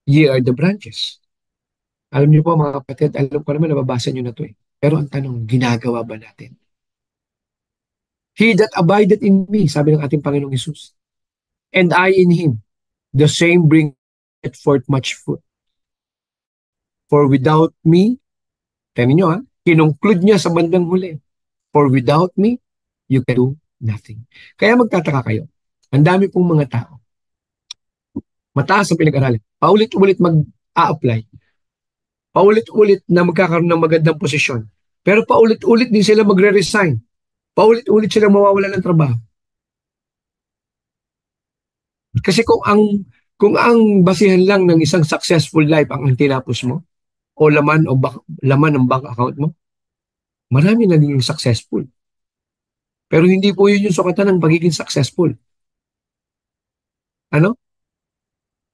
ye are the branches. Alam niyo po mga kapatid, alam ko naman nababasa niyo na to eh. Pero ang tanong, ginagawa ba natin? He that abideth in me, sabi ng ating Panginoong Hesus, and I in him, the same bringeth forth much fruit. For without me, tayo niyo ha, kinongclude niya sa bandang huli, for without me, you can do nothing. Kaya magtataka kayo, ang dami pong mga tao, mataas ang pinag-aralan, paulit-ulit mag-a-apply, paulit-ulit na magkakaroon ng magandang posisyon, pero paulit-ulit din sila magre-resign, paulit-ulit sila mawawala ng trabaho. Kasi kung ang basihan lang ng isang successful life ang tinapos mo, o laman ng bank account mo, marami naging successful. Pero hindi po yun yung sukatan ng pagiging successful. Ano?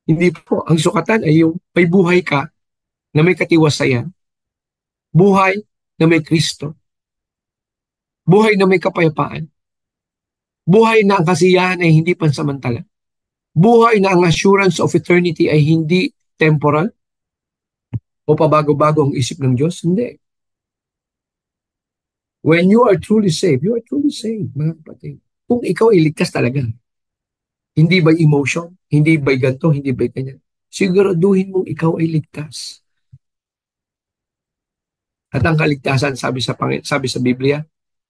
Hindi po. Ang sukatan ay yung may buhay ka na may katiwasayan, buhay na may Kristo, buhay na may kapayapaan, buhay na ang kasiyahan ay hindi pansamantala, buhay na ang assurance of eternity ay hindi temporal o pabago-bago ang isip ng Diyos. Hindi. When you are truly saved, you are truly saved, mga kapatid. Kung ikaw ay ligtas talaga, hindi by emotion, hindi by ganto, hindi by ganyan. Siguraduhin mong ikaw ay ligtas. At ang kaligtasan, sabi sa Biblia,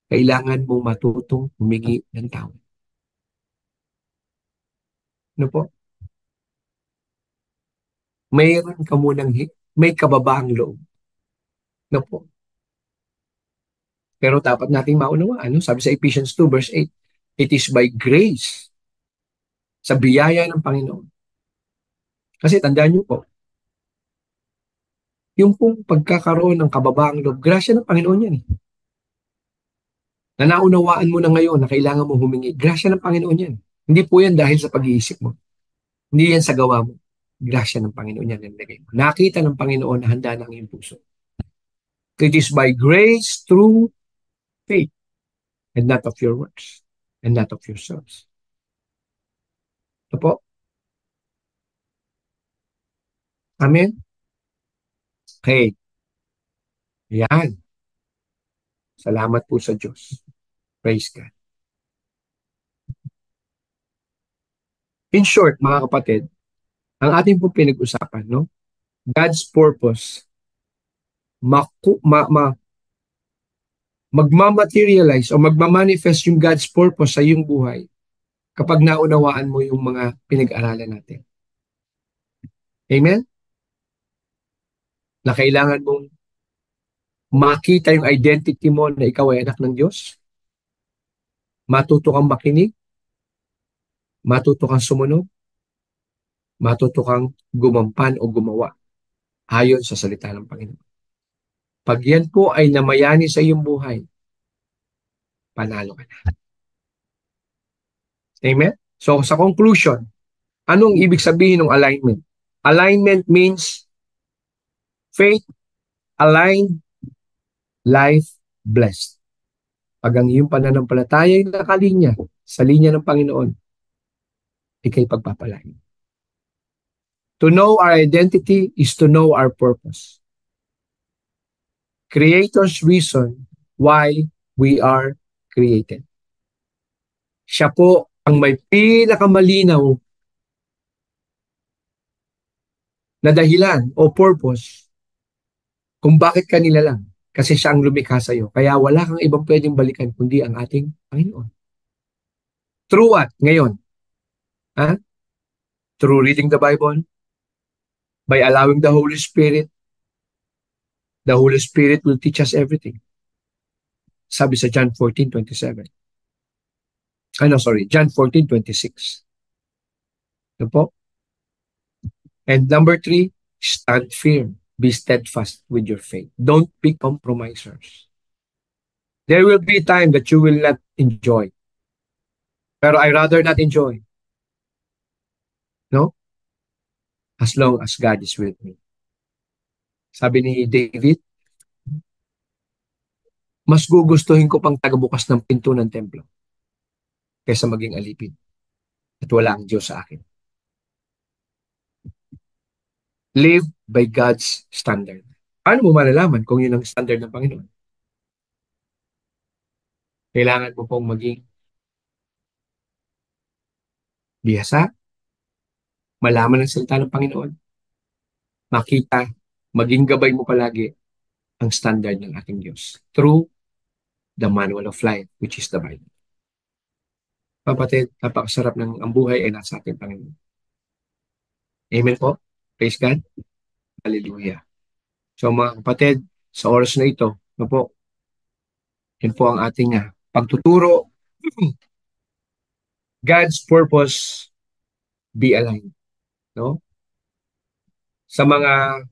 kailangan mong matutong humingi ng tawad. Ano po? Mayroon ka munang may kababaang loob. Ano po? Pero dapat nating maunawaan, ano? Sabi sa Ephesians 2 verse 8, it is by grace, sa biyaya ng Panginoon. Kasi tandaan niyo po, yung pong pagkakaroon ng kababaang loob, grasya ng Panginoon yan eh. Na naunawaan mo na ngayon na kailangan mo humingi, grasya ng Panginoon yan. Hindi po yan dahil sa pag-iisip mo. Hindi yan sa gawa mo. Grasya ng Panginoon yan nilagay mo. Nakita ng Panginoon na handa ng iyong puso. It is by grace through faith and not of your works and not of yourselves. Ito po. Amen? Okay. Yan. Salamat po sa Diyos. Praise God. In short, mga kapatid, ang ating po pinag-usapan, no? God's purpose, magmamaterialize o magmamanifest yung God's purpose sa iyong buhay kapag naunawaan mo yung mga pinag-aralan natin. Amen? Na kailangan mong makita yung identity mo na ikaw ay anak ng Diyos, matuto kang makinig, matuto kang sumunod, matuto kang gumampan o gumawa ayon sa salita ng Panginoon. Pag yan po ay namayani sa iyong buhay, panalo ka na. Amen? So sa conclusion, anong ibig sabihin ng alignment? Alignment means faith, aligned, life, blessed. Pag ang iyong pananampalataya ay nakalinya sa linya ng Panginoon, ikay pagpapalain. To know our identity is to know our purpose. Creator's reason why we are created. Siya po ang may pinakamalinaw na dahilan o purpose kung bakit kanila lang. Kasi siya ang lumikha sa iyo. Kaya wala kang ibang pwedeng balikan kundi ang ating Panginoon. Through what? Ngayon. Ha? Through reading the Bible, by allowing the Holy Spirit. The Holy Spirit will teach us everything. Sabi sa John 14:27. John 14:26. Ano po? And number 3, stand firm. Be steadfast with your faith. Don't be compromisers. There will be time that you will not enjoy. Pero I rather not enjoy. No? As long as God is with me. Sabi ni David, mas gugustuhin ko pang tagabukas ng pinto ng templo kaysa maging alipin. At wala ang Diyos sa akin. Live by God's standard. Paano mo malalaman kung yun ang standard ng Panginoon? Kailangan mo pong maging bihasa, malaman ang salita ng Panginoon, makita, maging gabay mo palagi ang standard ng ating Diyos through the manual of life, which is the Bible. Kapatid, napakasarap ng ang buhay ay nasa ating Panginoon. Amen po. Praise God. Hallelujah. So mga kapatid, sa oras na ito, no po, yun po ang ating pagtuturo. God's purpose be aligned. No? Sa mga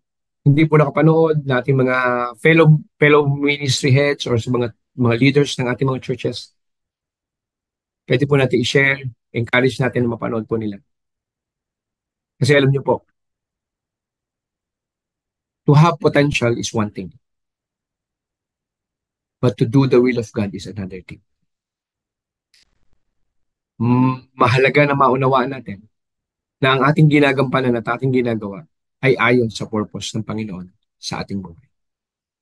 hindi po nakapanood na ating mga fellow ministry heads or sa mga leaders ng ating mga churches, pwede po natin i-share, encourage natin na mapanood po nila. Kasi alam niyo po, to have potential is one thing. But to do the will of God is another thing. Mahalaga na maunawaan natin na ang ating ginagampanan at ating ginagawa ay ayon sa purpose ng Panginoon sa ating buhay.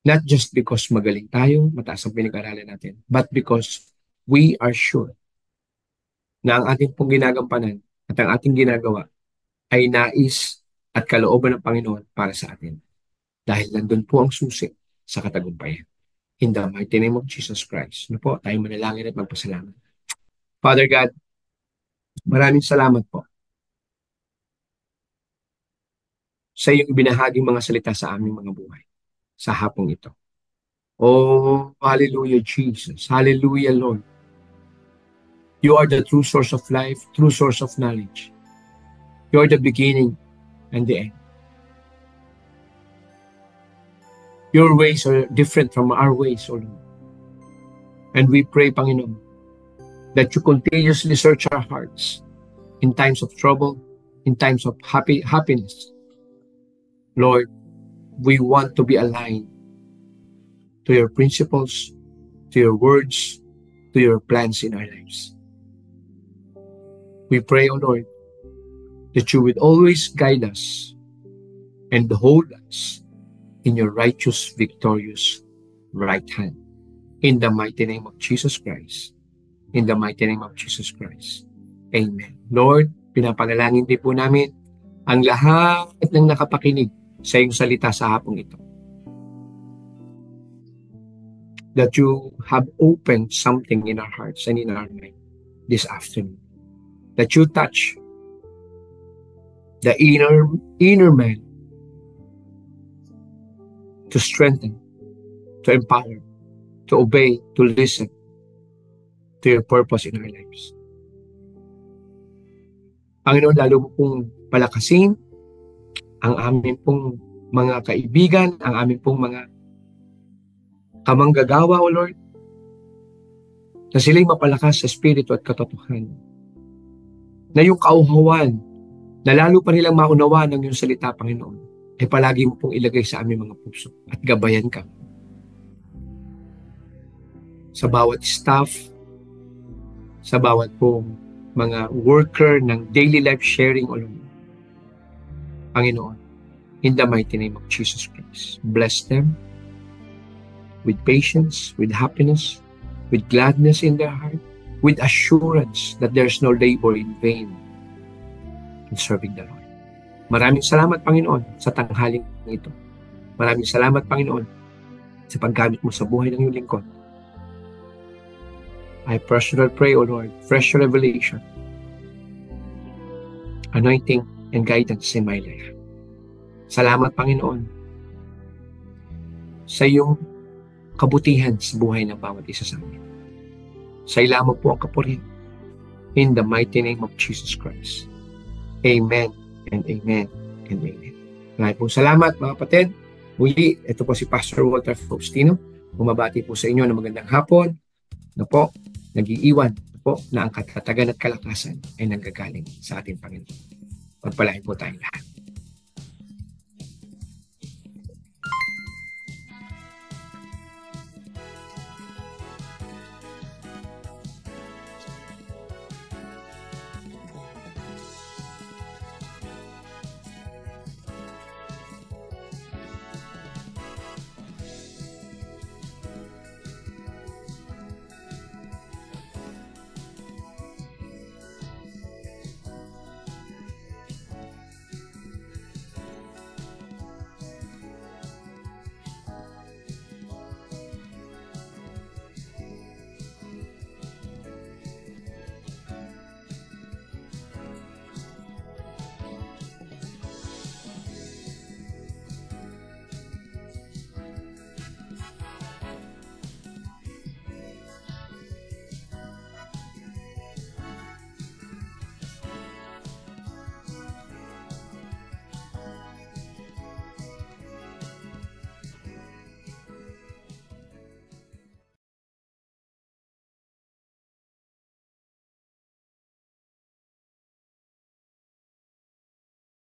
Not just because magaling tayo, mataas ang pinag-aralan natin, but because we are sure na ang ating pong ginagampanan at ang ating ginagawa ay nais at kalooban ng Panginoon para sa atin. Dahil nandun po ang susi sa katagumpayan. In the mighty name of Jesus Christ. Ano po, tayo manalangin at magpasalamat. Father God, maraming salamat po sa iyong ibinahaging mga salita sa aming mga buhay sa hapong ito. Oh, hallelujah, Jesus. Hallelujah, Lord. You are the true source of life, true source of knowledge. You are the beginning and the end. Your ways are different from our ways, O Lord. And we pray, Panginoon, that you continuously search our hearts in times of trouble, in times of happiness. Lord, we want to be aligned to your principles, to your words, to your plans in our lives. We pray, O Lord, that you would always guide us and hold us in your righteous, victorious right hand. In the mighty name of Jesus Christ. In the mighty name of Jesus Christ. Amen. Lord, pinapanalangin din po namin ang lahat ng nakapakinig sa iyong salita sa hapong ito. That you have opened something in our hearts and in our mind this afternoon. That you touch the inner man to strengthen, to empower, to obey, to listen to your purpose in our lives. Panginoon, lalo mo pong palakasin ang aming pong mga kaibigan, ang aming pong mga kamanggagawa, O Lord, na sila'y mapalakas sa espiritu at katotohanan. Na yung kauhawan, na lalo pa nilang maunawa ng iyong salita, Panginoon, ay palagi mo pong ilagay sa aming mga puso at gabayan ka. Sa bawat staff, sa bawat pong mga worker ng daily life sharing o Lord. Panginoon, in the mighty name of Jesus Christ, bless them with patience, with happiness, with gladness in their heart, with assurance that there's no labor in vain in serving the Lord. Maraming salamat, Panginoon, sa tanghaling ito. Maraming salamat, Panginoon, sa paggamit mo sa buhay ng iyong lingkod. I personally pray, O Lord, fresh revelation, anointing, and guidance in my life. Salamat, Panginoon, sa iyong kabutihan sa buhay ng bawat isa sa amin. Sa lamang po ang kapurihan. In the mighty name of Jesus Christ. Amen and amen and amen. Maraming pong salamat, mga kapatid. Muli, ito po si Pastor Walter Faustino. Bumabati po sa inyo ng magandang hapon na po, nag-iiwan po na ang katatagan at kalakasan ay nanggagaling sa ating Panginoon. Pagpalain po tayong lahat.